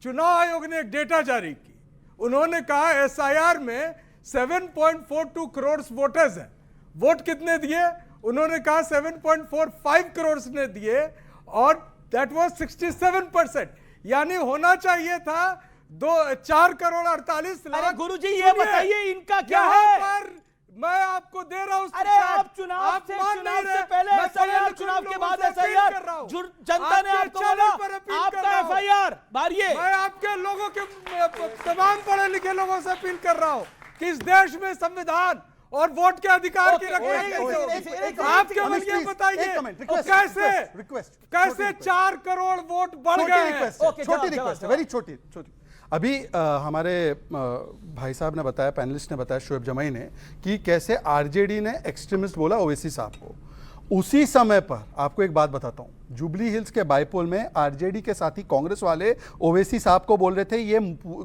चुनाव आयोग ने एक डेटा जारी की, उन्होंने कहा SIR में 7.42 करोड़ वोटर्स हैं। वोट कितने दिए? उन्होंने कहा 7.45 करोड़ ने दिए, और दैट वाज 67%। यानी होना चाहिए था 4 करोड़ 48 लाख। गुरुजी ये बताइए इनका क्या है? पर मैं आपको दे रहा हूं। अरे आप चुनाव से पहले एफआईआर, चुनाव के बाद एफआईआर, जनता ने आपको बोला आपका एफआईआर मारिए। मैं आपके लोगों के तमाम पढ़े लिखे लोगों से अपील कर रहा हूं कि इस देश में संविधान और वोट के अधिकार की रक्षा आपके बल्कि बताइए कैसे 4 करोड़ वोट बढ़ गए। छोटी रिक्वेस्ट है, वेरी छोटी। अभी हमारे भाई साहब ने बताया, पैनलिस्ट ने बताया, शोएब जमाई ने, कि कैसे आरजेडी ने एक्सट्रीमिस्ट बोला ओवैसी साहब को। उसी समय पर आपको एक बात बताता हूं, जुबली हिल्स के बाईपोल में आरजेडी के साथी कांग्रेस वाले ओवैसी साहब को बोल रहे थे ये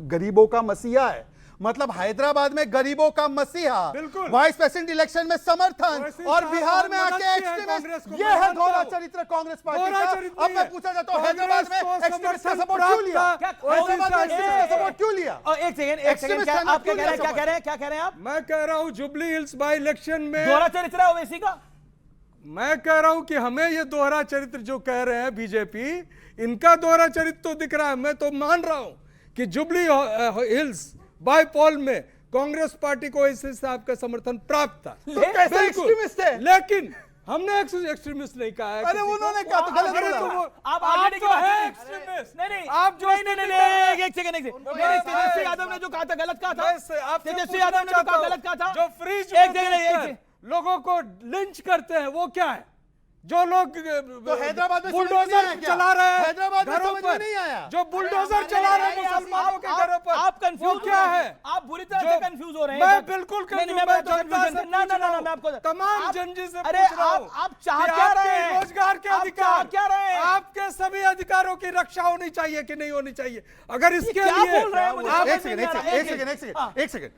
गरीबों का मसीहा है। मतलब हैदराबाद में गरीबों का मसीहा, वाइस प्रेसिडेंट इलेक्शन में समर्थन, और बिहार में आके एक्सट्रीमिस्ट। ये है दोहरा चरित्र कांग्रेस पार्टी का। अब मैं पूछा जाता हूं, हैदराबाद में एक्सट्रीमिस्ट का सपोर्ट क्यों लिया? हैदराबाद में एक्सट्रीमिस्ट का सपोर्ट क्यों लिया? एक सेकंड, आप क्या कह रहे हैं आप? मैं कह रहा हूं जुबली हिल्स बाई इलेक्शन में दोहरा चरित्र है ओवैसी का। मैं कह रहा हूं कि हमें ये दोहरा चरित्र जो कह रहे हैं बीजेपी, इनका दोहरा चरित्र तो दिख रहा है। मैं तो मान रहा हूं कि जुबली हिल्स बाईपोल में कांग्रेस पार्टी को इस साहब का समर्थन प्राप्त था। तो कैसे एक्सट्रीमिस्ट है? लेकिन हमने एक्सट्रीमिस्ट नहीं कहा है। अरे उन्होंने कहा तो गलत बोला। आप तो है एक्सट्रीमिस्ट। नहीं आप जो एक सेकंड तेजस्वी यादव ने जो कहा था गलत कहा था। तेजस्वी यादव ने जो कहा गलत कहा था। जो फ्री लोगों को लिंच करते हैं वो क्या है? जो लोग तो हैदराबाद में बुलडोजर चला रहे हैं हैदराबाद में घरों समझ में पर, नहीं आया। जो बुलडोजर चला रहे हैं मुसलमानों के घरों पर, आप कंफ्यूज क्या है? आप बुरी तरह से कंफ्यूज हो रहे हैं। मैं बिल्कुल तमाम जनजी से अरे आप चाह क्या रहे हैं? रोजगार के अधिकार क्या रहे हैं? आपके सभी अधिकारों की रक्षा होनी चाहिए कि नहीं होनी चाहिए? अगर इसके क्या लिए बोल रहे हैं मुझे एक सेकंड,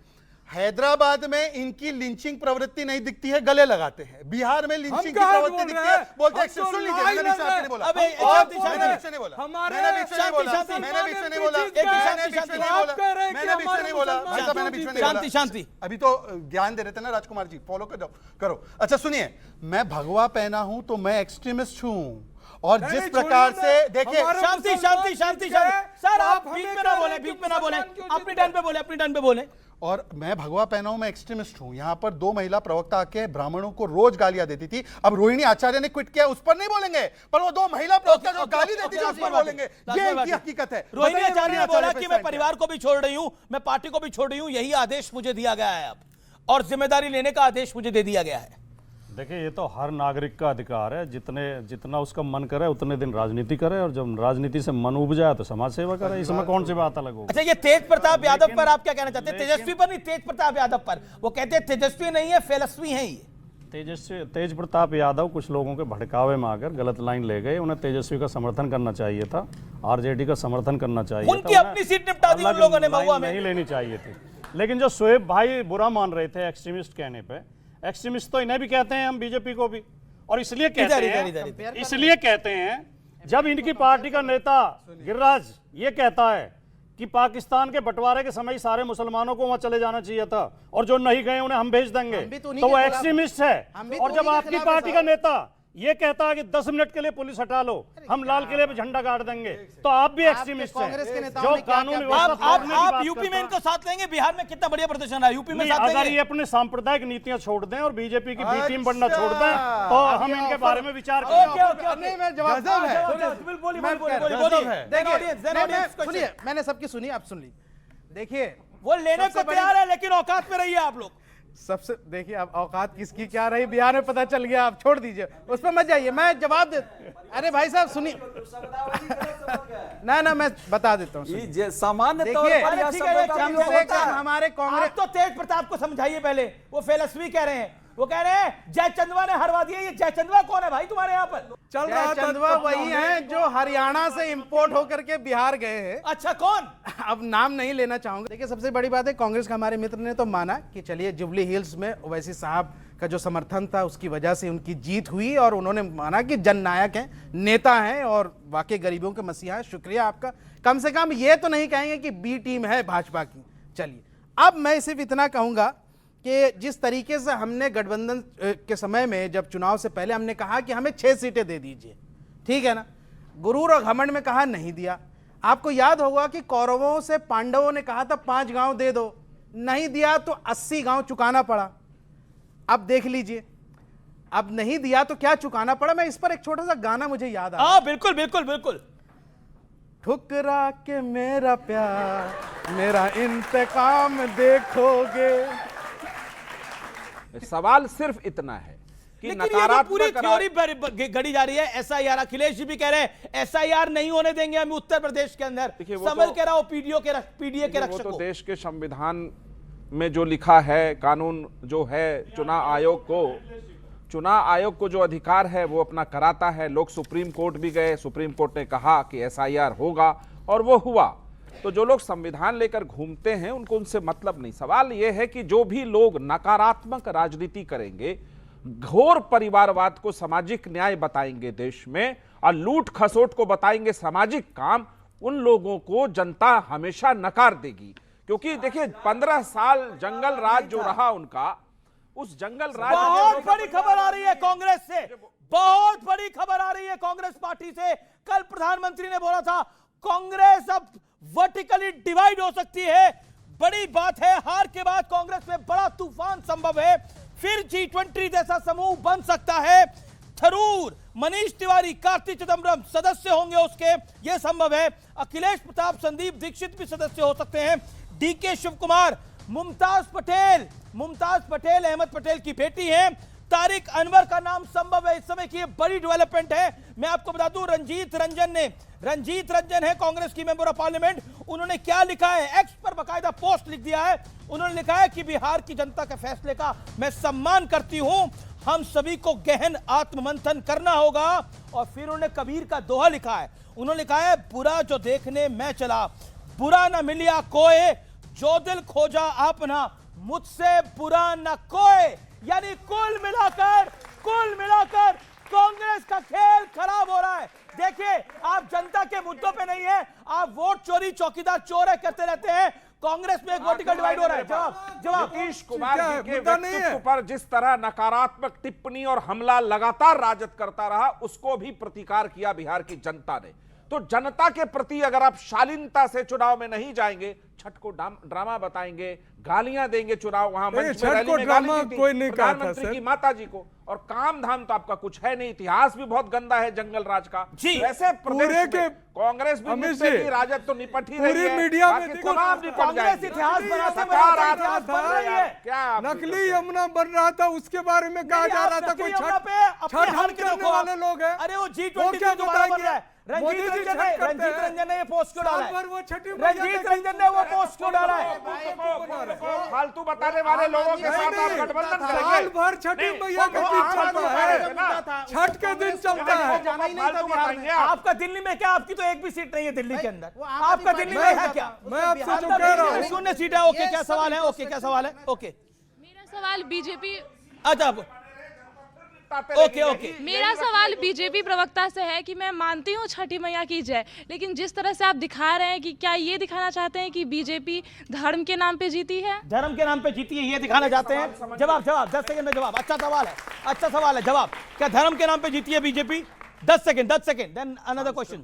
हैदराबाद में इनकी लिंचिंग प्रवृत्ति नहीं दिखती है, गले लगाते हैं। बिहार में लिंचिंग की प्रवृत्ति दिखती है, बोलते हैं। सुन लीजिए, मैंने बीच में नहीं बोला, मैंने बीच में नहीं बोला, मैंने बीच में नहीं बोला, मैंने बीच में नहीं बोला, मैंने बीच में नहीं बोला। शांति। अभी तो ज्ञान दे रहे थे ना राजकुमार जी, फॉलो करो। अच्छा सुनिए, मैं भगवा पहना हूं तो मैं एक्सट्रीमिस्ट हूं, और जिस प्रकार से देखिए, शांति सर, आप बीच में ना बोले, अपनी टर्न पे बोले। और मैं भगवा पहना हूं, मैं एक्सट्रीमिस्ट हूं। यहां पर 2 महिला प्रवक्ता आके ब्राह्मणों को रोज गालियां देती थी। अब रोहिणी आचार्य ने क्विट किया, उस पर नहीं बोलेंगे, पर वो 2 महिला प्रवक्ता जो गाली देती थी उस पर बोलेंगे। ये इनकी हकीकत है। रोहिणी आचार्य ने बोला कि मैं परिवार को भी छोड़ रही हूं, मैं पार्टी को भी छोड़ रही हूं, यही आदेश मुझे दिया गया है अब, और जिम्मेदारी लेने का आदेश मुझे दे दिया गया है। देखिए, ये तो हर नागरिक का अधिकार है, जितना उसका मन करे उतने दिन राजनीति करे, और जब राजनीति से मन उब जाए तो समाज सेवा करे। इसमें कौन सी बात अलग होगी? अच्छा, ये तेज प्रताप यादव पर आप क्या कहना चाहते हैं? तेजस्वी पर नहीं, तेज प्रताप यादव पर। वो कहते हैं तेजस्वी नहीं है, फेलस्वी है ये। तेज प्रताप यादव कुछ लोगों के भड़कावे में आकर गलत लाइन ले गए। उन्हें तेजस्वी का समर्थन करना चाहिए था, आरजेडी का समर्थन करना चाहिए था। उनकी अपनी सीट निपटा दी उन लोगों ने महुआ में। नहीं लेनी चाहिए थी। लेकिन जो शोएब भाई बुरा मान रहे थे एक्सट्रीमिस्ट कहने पे, एक्सट्रीमिस्ट तो इन्हें भी कहते हैं हम, बीजेपी को भी। और इसलिए कहते हैं जब इनकी पार्टी का नेता गिरिराज ये कहता है कि पाकिस्तान के बंटवारे के समय सारे मुसलमानों को वहां चले जाना चाहिए था, और जो नहीं गए उन्हें हम भेज देंगे, तो वो एक्सट्रीमिस्ट है। और जब आपकी पार्टी का नेता ये कहता है कि 10 मिनट के लिए पुलिस हटा लो, हम लाल किले पे झंडा गाड़ देंगे, तो आप भी एक्सट्रीमिस्ट हैं। जो कानून आप यूपी में इनको साथ लेंगे? बिहार में कितना बढ़िया प्रदर्शन रहा, यूपी में साथ अगर ये अपने सांप्रदायिक नीतियां छोड़ दें और बीजेपी की बी टीम बनना छोड़ दें, तो हम इनके बारे में विचार सुनिए, मैंने सबकी सुनी, आप सुन ली। देखिए, वो लेने को तैयार है, लेकिन औकात में रहिए आप लोग। सबसे देखिए, अब औकात किसकी क्या रही बिहार में पता चल गया, आप छोड़ दीजिए, उस पर मत जाइए, मैं जवाब दे। अरे भाई साहब सुनिए, ना मैं बता देता हूँ। सामान्य कम से कम हमारे कांग्रेस तो तेज प्रताप को समझाइए पहले, वो फेलस्वी कह रहे हैं। वो कह रहे हैं जयचंदवा ने हरवा दिया। ये जयचंदवा कौन है भाई तुम्हारे यहाँ पर? जयचंदवा वही हैं जो हरियाणा से इंपोर्ट होकर के बिहार गए हैं। अच्छा, कौन? अब नाम नहीं लेना चाहूंगा। देखिए, सबसे बड़ी बात है, कांग्रेस के हमारे मित्र ने तो माना कि चलिए जुबली हिल्स में ओवैसी साहब का जो समर्थन था उसकी वजह से उनकी जीत हुई, और उन्होंने माना कि जननायक हैं, नेता हैं, और वाकई गरीबों के मसीहा हैं। शुक्रिया आपका। कम से कम ये तो नहीं कहेंगे कि बी टीम है भाजपा की। चलिए, अब मैं सिर्फ इतना कहूंगा कि जिस तरीके से हमने गठबंधन के समय में, जब चुनाव से पहले हमने कहा कि हमें 6 सीटें दे दीजिए, ठीक है ना, गुरूर और घमंड में कहा, नहीं दिया। आपको याद होगा कि कौरवों से पांडवों ने कहा था 5 गांव दे दो, नहीं दिया तो 80 गांव चुकाना पड़ा। अब देख लीजिए, अब नहीं दिया तो क्या चुकाना पड़ा। मैं इस पर एक छोटा सा गाना मुझे याद आ हाँ बिल्कुल बिल्कुल बिल्कुल। ठुकरा के मेरा प्यार मेरा इंतकाम देखोगे। सवाल सिर्फ इतना है कि लेकिन ये जो पूरी थ्योरी गढ़ी जा रही है एसआईआर, अखिलेश जी भी कह रहे हैं एसआईआर नहीं होने देंगे हम उत्तर प्रदेश के अंदर। समझ कह रहा हो पीडीए के रक्षक तो देश के संविधान में जो लिखा है, कानून जो है, चुनाव आयोग को जो अधिकार है वो अपना कराता है। लोग सुप्रीम कोर्ट भी गए, सुप्रीम कोर्ट ने कहा कि एसआईआर होगा और वो हुआ। तो जो लोग संविधान लेकर घूमते हैं उनको उनसे मतलब नहीं। सवाल ये है कि जो भी लोग नकारात्मक राजनीति करेंगे, घोर परिवारवाद को सामाजिक न्याय बताएंगे देश में और लूट खसोट को बताएंगे सामाजिक काम, उन लोगों को जनता हमेशा नकार देगी। क्योंकि देखिए 15 साल जंगल राज जो रहा उनका, उस जंगल राज बहुत बड़ी खबर आ रही है कांग्रेस से, बहुत बड़ी खबर आ रही है कांग्रेस पार्टी से। कल प्रधानमंत्री ने बोला था कांग्रेस अब वर्टिकली डिवाइड हो सकती है। बड़ी बात है, हार के बाद कांग्रेस में बड़ा तूफान संभव है। फिर G20 जैसा समूह बन सकता है। थरूर, मनीष तिवारी, कार्ति चिदम्बरम सदस्य होंगे उसके, यह संभव है। अखिलेश प्रताप, संदीप दीक्षित भी सदस्य हो सकते हैं। डीके शिव कुमार, मुमताज पटेल अहमद पटेल की बेटी हैं। तारिक अनवर का नाम संभव है इस समय की, बड़ी डेवलपमेंट है। मैं आपको बता दूं रंजीत रंजन है कांग्रेस की मेंबर ऑफ पार्लियामेंट। उन्होंने क्या लिखा है, एक्स पर बकायदा पोस्ट लिख दिया है। उन्होंने लिखा है कि बिहार की जनता के फैसले का मैं सम्मान करती हूं, हम सभी को गहन आत्ममंथन करना होगा। और फिर उन्होंने कबीर का दोहा लिखा है। उन्होंने लिखा है बुरा जो देखने मैं चला, बुरा न मिलिया कोई, जो दिल खोजा आपना, मुझसे बुरा न कोई। यानी कुल मिलाकर कांग्रेस का खेल खराब हो रहा है। देखिए, आप जनता के मुद्दों पे नहीं है, आप वोट चोरी चौकीदार चोर है करते रहते हैं। कांग्रेस में एक वर्टिकल डिवाइड हो रहा है। जवाब नीतीश कुमार जी के व्यक्तित्व पर जिस तरह नकारात्मक टिप्पणी और हमला लगातार राजद करता रहा, उसको भी प्रतिकार किया बिहार की जनता ने। तो जनता के प्रति अगर आप शालीनता से चुनाव में नहीं जाएंगे, छठ को ड्रामा बताएंगे, गालियां देंगे, चुनाव वहां मंच में रैली में गाली दी थी प्रधानमंत्री की माता जी को, और काम धाम तो आपका कुछ है नहीं। इतिहास भी बहुत गंदा है जंगल राज का। वैसे प्रदेश में कांग्रेस भी निपटेगी, राजद तो निपट ही रही है, मीडिया में कांग्रेस इतिहास बनाते क्या नकली यमुना बन रहा था, उसके बारे में कहा जा रहा था कोई छठ करने वाले लोग हैं। अरे वो G20 दोबारा बन रहा है। रंजीत रंजन ने ये पोस्ट क्यों डाला है? रंजीत रंजन ने वो पोस्ट क्यों डाला है? फालतू बताने वाले लोगों के साथ आप गठबंधन करेंगे। साल भर छठी मैया का दिन चलता है, छठ के दिन चलता है। आपका दिल्ली में क्या, आपकी तो एक भी सीट नहीं है दिल्ली के अंदर, आपका दिल्ली में है क्या? मैं आपसे जो कह रहा हूँ, 0 सीट है। ओके, क्या सवाल है? ओके, क्या सवाल है? ओके, मेरा सवाल बीजेपी मेरा सवाल बीजेपी प्रवक्ता से है कि मैं मानती हूँ छठी मैया की जय, लेकिन जिस तरह से आप दिखा रहे हैं कि क्या ये दिखाना चाहते हैं कि बीजेपी धर्म के नाम पे जीती है? धर्म के नाम पे जीती है ये दिखाना चाहते हैं? जवाब 10 सेकंड में जवाब। अच्छा सवाल है, जवाब। क्या धर्म के नाम पे जीती है BJP? 10 second then another question.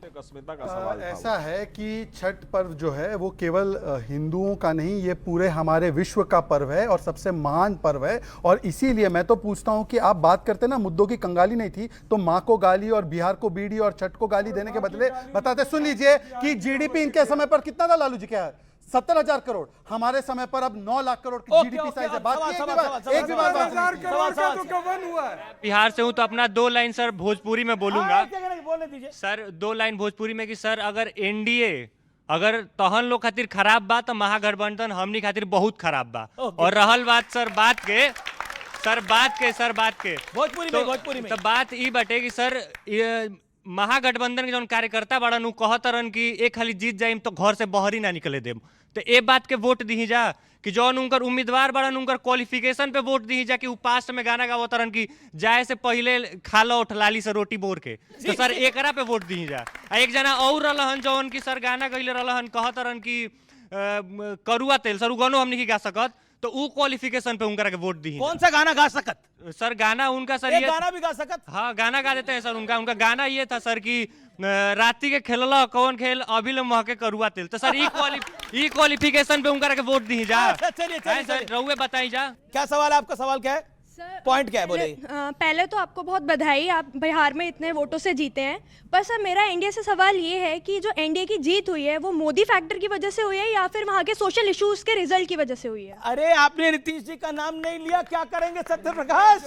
ऐसा है कि छठ पर्व जो है वो केवल हिंदुओं का नहीं, ये पूरे हमारे विश्व का पर्व है और सबसे महान पर्व है। और इसीलिए मैं तो पूछता हूं कि आप बात करते ना, मुद्दों की कंगाली नहीं थी तो माँ को गाली और बिहार को बीड़ी और छठ को गाली देने के बदले बताते। सुन लीजिए कि जीडीपी इनके समय पर कितना था लालू जी, क्या है 70,000 करोड़, हमारे समय पर अब 9 लाख करोड़ की जीडीपी साइज है। बिहार से हूँ तो अपना 2 लाइन सर भोजपुरी में बोलूंगा। सर 2 लाइन भोजपुरी में कि सर अगर एनडीए अगर तहन लोग खातिर खराब बा तो महागठबंधन हमनी खातिर बहुत खराब बा। और रहल बात सर बात के भोजपुरी में तो बात ई बाटे कि सर महागठबंधन के जो कार्यकर्ता बड़न उ कहतरन कि एक खाली जीत जाइम तो घर से बहरी ना निकले देम। तो ए बात के वोट दी जा कि जौन उनकर उम्मीदवार बड़न उनकर क्वालिफिकेशन पे वोट दी जा कि उ पास में गाना गावतरन कि जाए से पहले खा लो उठलाली से रोटी बोर के। तो सर एकरा पे वोट दी जा। एक जना और रहन जौन की सर गाना गइले रहन कहतरन कि करुआ तेल, सर उ गानो हम नहीं गा सकत, तो उ क्वालिफिकेशन पे उनका के वोट दी। कौन सा गाना गा सकत? सर गाना उनका सर ये गाना भी गा सकत? हाँ गाना गा देते हैं सर। उनका गाना ये था सर कि राती के खेलला कौन खेल अभी ले महके करुआ तेल। तो सर ई क्वालिफिकेशन पे उनका के वोट दी जा। चलिए सर रहुए बताई जा। क्या सवाल है आपका? सवाल क्या है? पॉइंट क्या है बोले? पहले तो आपको बहुत बधाई, आप बिहार में इतने वोटों से जीते हैं। पर सर मेरा एनडीए से सवाल ये है कि जो एनडीए की जीत हुई है वो मोदी फैक्टर की वजह से हुई है या फिर वहाँ के सोशल इश्यूज के रिजल्ट की वजह से हुई है? अरे आपने नीतीश जी का नाम नहीं लिया, क्या करेंगे सत्य प्रकाश?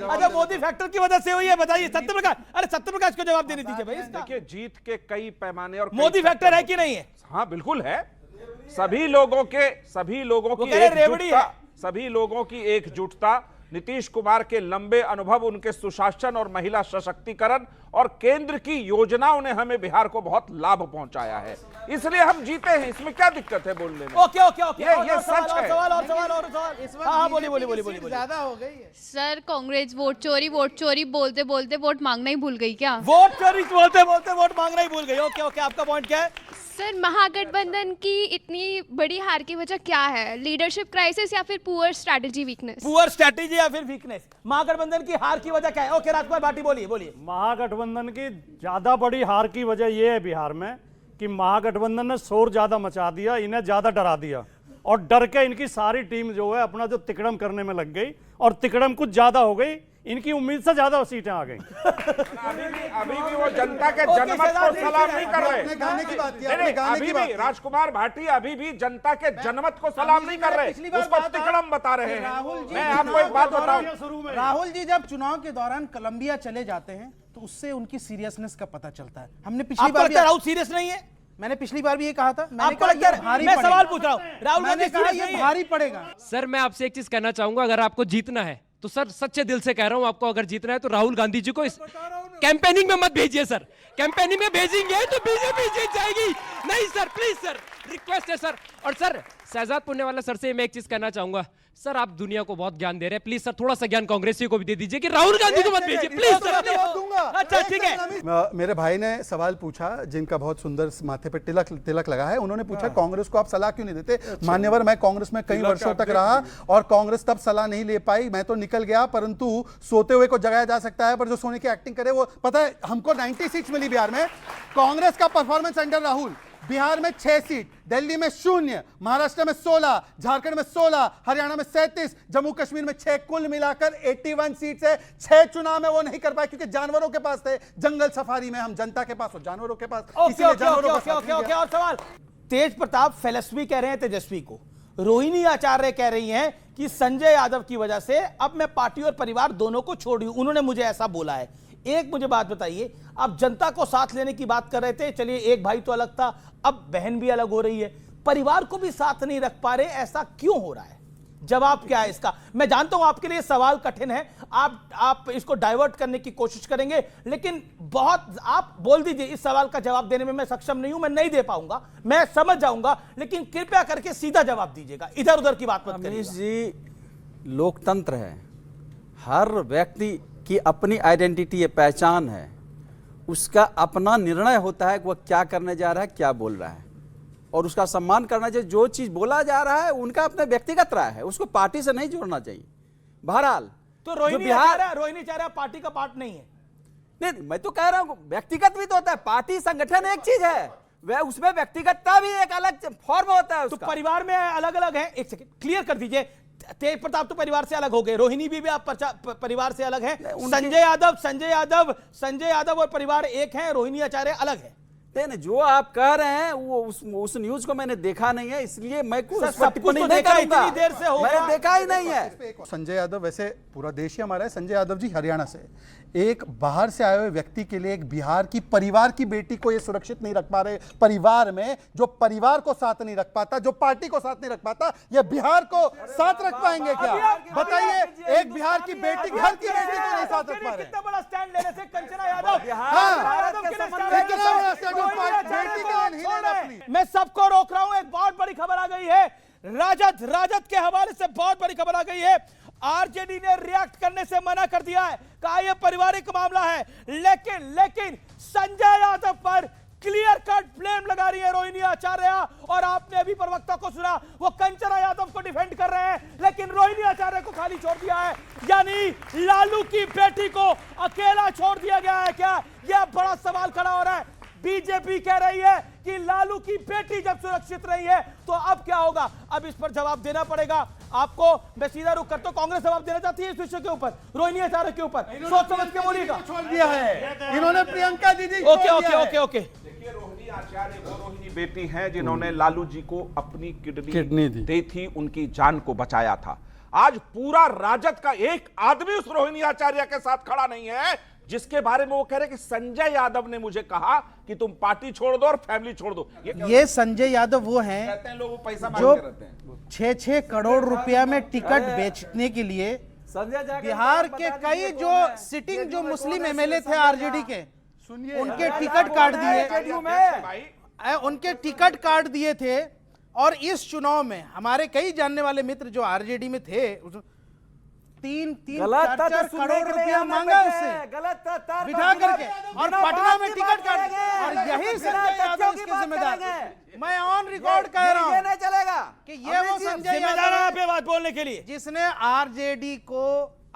अच्छा मोदी फैक्टर की वजह से हुई है, बताइए सत्य प्रकाश। अरे सत्य प्रकाश को जवाब देने दीजिए भाई इसका। देखिए जीत के कई पैमाने और मोदी फैक्टर है कि नहीं है? हाँ बिल्कुल है। सभी लोगों की एकजुटता, नीतीश कुमार के लंबे अनुभव, उनके सुशासन और महिला सशक्तिकरण और केंद्र की योजनाओं ने हमें बिहार को बहुत लाभ पहुंचाया है, इसलिए हम जीते हैं। इसमें क्या दिक्कत है बोलने में? ओके ओके ओके, ये सच है। सवाल। हाँ बोलिए। ज्यादा हो गई है। सर कांग्रेस वोट चोरी बोलते बोलते वोट मांगना ही भूल गई क्या? वोट चोरी बोलते बोलते वोट मांगना ही भूल गई। ओके ओके, आपका पॉइंट क्या है? सर महागठबंधन की इतनी बड़ी हार की वजह क्या है? लीडरशिप क्राइसिस या फिर poor strategy weakness? Poor strategy या फिर वीकनेस? महागठबंधन की हार की वजह क्या है? ओके राजकुमार भाटी बोलिए। महागठबंधन की ज्यादा बड़ी हार की वजह यह है बिहार में कि महागठबंधन ने शोर ज्यादा मचा दिया, इन्हें ज्यादा डरा दिया और डर के इनकी सारी टीम जो है अपना जो तिकड़म करने में लग गई और तिकड़म कुछ ज्यादा हो गई, इनकी उम्मीद से ज्यादा सीटें आ गई। अभी भी वो जनता के जनमत को सलाम नहीं कर रहे। अभी भी राजकुमार भाटी अभी भी जनता के जनमत को सलाम नहीं कर रहे, उसको तिकड़म बता रहे हैं। मैं आपको एक बात बताऊं, राहुल जी जब चुनाव के दौरान कोलंबिया चले जाते हैं तो उससे उनकी सीरियसनेस का पता चलता है। हमने पिछली बार भी राहुल सीरियस नहीं है, मैंने पिछली बार भी ये कहा था। आपको लगता है? मैं सवाल पूछ रहा हूं, राहुल मैंने कहा ये भारी पड़ेगा। सर मैं आपसे एक चीज कहना चाहूंगा, अगर आपको जीतना है तो सर सच्चे दिल से कह रहा हूं, आपको अगर जीतना है तो राहुल गांधी जी को इस कैंपेनिंग में मत भेजिए सर। कैंपेनिंग में भेजेंगे तो बीजेपी जीत जाएगी। नहीं सर, प्लीज सर, रिक्वेस्ट है सर। और सर शहजाद पुण्यवाला सर से मैं एक चीज कहना चाहूंगा, सर आप दुनिया को बहुत ज्ञान दे रहे हैं, प्लीज सर थोड़ा सा ज्ञान कांग्रेसी को भी दे दीजिए कि राहुल गांधी को मत भेजिए प्लीज सर। अच्छा ठीक है। मेरे भाई ने सवाल पूछा जिनका बहुत सुंदर माथे पे तिलक लगा है। उन्होंने पूछा कांग्रेस को आप सलाह क्यों नहीं देते? मान्यवर, मैं कांग्रेस में कई वर्षों तक रहा और कांग्रेस तब सलाह नहीं ले पाई, मैं तो निकल गया, परंतु सोते हुए को जगाया जा सकता है, पर जो सोने की एक्टिंग करे वो, पता है हमको 90 सीट्स मिली बिहार में। कांग्रेस का परफॉर्मेंस अंडर राहुल, बिहार में 6 सीट, दिल्ली में 0, महाराष्ट्र में 16, झारखंड में 16, हरियाणा में 37, जम्मू कश्मीर में 6, कुल मिलाकर 81 सीट से 6 चुनाव में वो नहीं कर पाए क्योंकि जानवरों के पास थे। जंगल सफारी में हम जनता के पास और जानवरों के पास, इसीलिए जानवरों को साथ दिया। और सवाल, तेज प्रताप फेलस्वी कह रहे हैं तेजस्वी को, रोहिणी आचार्य कह रही हैं कि संजय यादव की वजह से अब मैं पार्टी और परिवार दोनों को छोड़ रही हूं, उन्होंने मुझे ऐसा बोला है। एक मुझे बात बताइए, आप जनता को साथ लेने की बात कर रहे थे, चलिए एक भाई तो अलग था, अब बहन भी अलग हो रही है, परिवार को भी साथ नहीं रख पा रहे, ऐसा क्यों हो रहा है? जवाब क्या है इसका? मैं जानता हूं आपके लिए सवाल कठिन है, आप इसको डाइवर्ट करने की कोशिश करेंगे, लेकिन बहुत आप बोल दीजिए इस सवाल का जवाब देने में मैं सक्षम नहीं हूं, मैं नहीं दे पाऊंगा, मैं समझ जाऊंगा, लेकिन कृपया करके सीधा जवाब दीजिएगा, इधर उधर की बात मत करिए। जी लोकतंत्र है, हर व्यक्ति की अपनी आइडेंटिटी है, पहचान है, उसका अपना निर्णय होता है कि वह क्या करने जा रहा है, क्या बोल रहा है, और उसका सम्मान करना चाहिए। जो चीज बोला जा रहा है उनका अपना व्यक्तिगत राय है, उसको पार्टी से नहीं जोड़ना चाहिए। बहरहाल तो रोहिणी आचार्य पार्टी का पार्ट नहीं है? नहीं, मैं तो कह रहा हूं व्यक्तिगत भी तो होता है, पार्टी संगठन एक चीज है, वह उसमें व्यक्तिगतता भी एक अलग फॉर्म होता है उसका। तो परिवार में अलग अलग है, एक सेकंड क्लियर कर दीजिए। तेज प्रताप तो परिवार से अलग हो गए, रोहिणी भी आप परिवार से अलग है, संजय यादव और परिवार एक है, रोहिणी आचार्य अलग है। जो आप कह रहे हैं वो उस न्यूज को मैंने देखा नहीं है, इसलिए मैं टिप्पणी नहीं करूंगा, इतनी देर से होगा, मैंने देखा ही नहीं है। संजय यादव, वैसे पूरा देश ही हमारा है, संजय यादव जी हरियाणा से, एक बाहर से आए हुए व्यक्ति के लिए, एक बिहार की परिवार की बेटी को ये सुरक्षित नहीं रख पा रहे परिवार में, जो परिवार को साथ नहीं रख पाता, जो पार्टी को साथ नहीं रख पाता, ये बिहार को साथ रख पाएंगे क्या? बताइए, एक बिहार की बेटी, घर की बेटी को नहीं साथ रख पा रहे। कितना बड़ा स्टैंड लेने से कंचना यादव, मैं सबको रोक रहा हूं, एक बहुत बड़ी खबर आ गई है, राजद के हवाले से बहुत बड़ी खबर आ गई है। आरजेडी ने रिएक्ट करने से मना कर दिया है, कहा यह पारिवारिक मामला है, लेकिन संजय यादव पर क्लियर कट ब्लेम लगा रही है रोहिणी आचार्य, और आपने अभी प्रवक्ता को सुना, वो कंचना यादव को डिफेंड कर रहे हैं, लेकिन रोहिणी आचार्य को खाली छोड़ दिया है, यानी लालू की बेटी को अकेला छोड़ दिया गया है क्या? यह बड़ा सवाल खड़ा हो रहा है। बीजेपी कह रही है कि लालू की बेटी जब सुरक्षित नहीं है तो अब क्या होगा? अब इस पर जवाब देना पड़ेगा। आपको मैं सीधा रुख करता हूं, कांग्रेस जवाब देना चाहती है इस विषय के ऊपर, रोहिणी आचार्य के ऊपर, सोच समझ के बोलिएगा। छोड़ दिया है इन्होंने, प्रियंका दीदी ओके ओके ओके ओके। देखिए रोहिणी आचार्य वो रोहिणी बेटी हैं जिन्होंने लालू जी को अपनी किडनी दी थी, उनकी जान को बचाया था। आज पूरा राजद का एक आदमी उस रोहिणी आचार्य के साथ खड़ा नहीं है जिसके बारे में वो कह रहे कि संजय यादव ने मुझे कहा कि तुम पार्टी छोड़ दो और फैमिली छोड़ दो। ये संजय यादव वो हैं कहते हैं लोग पैसा जो मांगते रहते हैं। 6-6 करोड़ रुपया में टिकट बेचने के लिए बिहार के कई जो सिटिंग जो मुस्लिम एमएलए थे आरजेडी के, उनके टिकट काट दिए, उनके टिकट काट दिए थे। और इस चुनाव में हमारे कई जानने वाले मित्र जो आरजेडी में थे, 3-4 करोड़ रुपया मांगा उससे बिठा करके, और पटना में टिकट काट, और यही संजय यादव इसके जिम्मेदार। मैं ऑन रिकॉर्ड कह रहा हूं नहीं चलेगा कि ये वो संजय जिम्मेदार है यादव पे बात बोलने के लिए जिसने आरजेडी को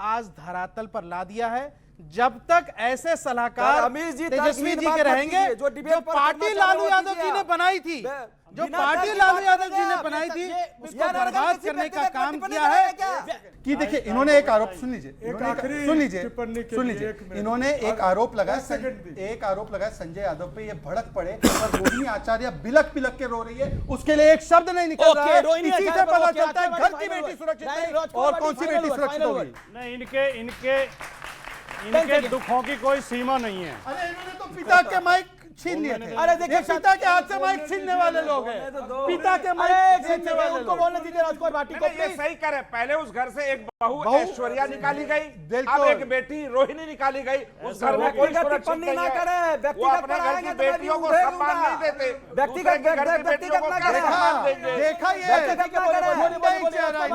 आज धरातल पर ला दिया है। जब तक ऐसे सलाहकार तेजस्वी जी के रहेंगे, जो पार्टी लालू यादव जी ने बनाई थी, जो पार्टी लालू यादव जी ने बनाई थी, उसको बर्बाद करने का काम किया है। कि देखिए इन्होंने एक आरोप, सुन लीजिए, इन्होंने एक आरोप लगाया, संजय यादव पे, ये भड़क पड़े और रोहिणी आचार्य बिलक बिलक के रो रही है, उसके लिए एक शब्द नहीं निकल रहा है। इसी से पता चलता है घर की बेटी सुरक्षित नहीं और कौन सी बेटी सुरक्षित होगी। नहीं, इनके दुखों की कोई सीमा नहीं है। अरे इन्होंने तो पिता के माइक छीन लिए थे। अरे देखिए पिता के हाथ से माइक छीनने वाले लोग हैं, पिता के माइक छीनने वाले लोग। उनको बोलने दीजिए राजकुमार भाटी को। ये सही करे, पहले उस घर से एक बहू ऐश्वर्या निकाली गई, अब एक बेटी रोहिणी निकाली गई। उस घर में कोई सुरक्षित नहीं है। वो अपने घर की बेटियों को सम्मान नहीं देते, व्यक्तिगत देखा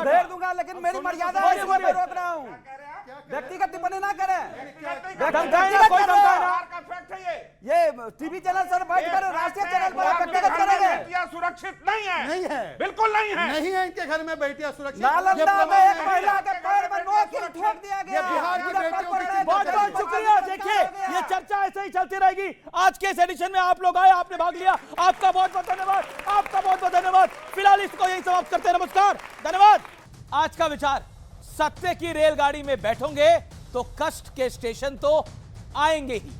भेज दूंगा, लेकिन मेरी मर्यादा है, इसमें मैं रोक रहा हूँ। व्यक्तिगत टिप्पणी ना करें। ये टीवी चैनल सर बैठ कर राष्ट्रीय चैनल पर व्यक्तिगत करेंगे। बेटियां सुरक्षित नहीं नहीं है, है, बिल्कुल नहीं है, नहीं है इनके घर में बेटियां सुरक्षित। नालंदा में एक महिला के पैर में नोक ठोक दिया गया। बिहार की बेटियों की बहुत बहुत शुक्रिया। देखिए ये चर्चा ऐसे ही चलती रहेगी। आज के इस एडिशन में आप लोग आए, आपने भाग लिया, आपका बहुत बहुत धन्यवाद, आपका बहुत बहुत धन्यवाद। फिलहाल इसको यही समाप्त करते हैं। नमस्कार, धन्यवाद। आज का विचार, सत्य की रेलगाड़ी में बैठोगे तो कष्ट के स्टेशन तो आएंगे ही।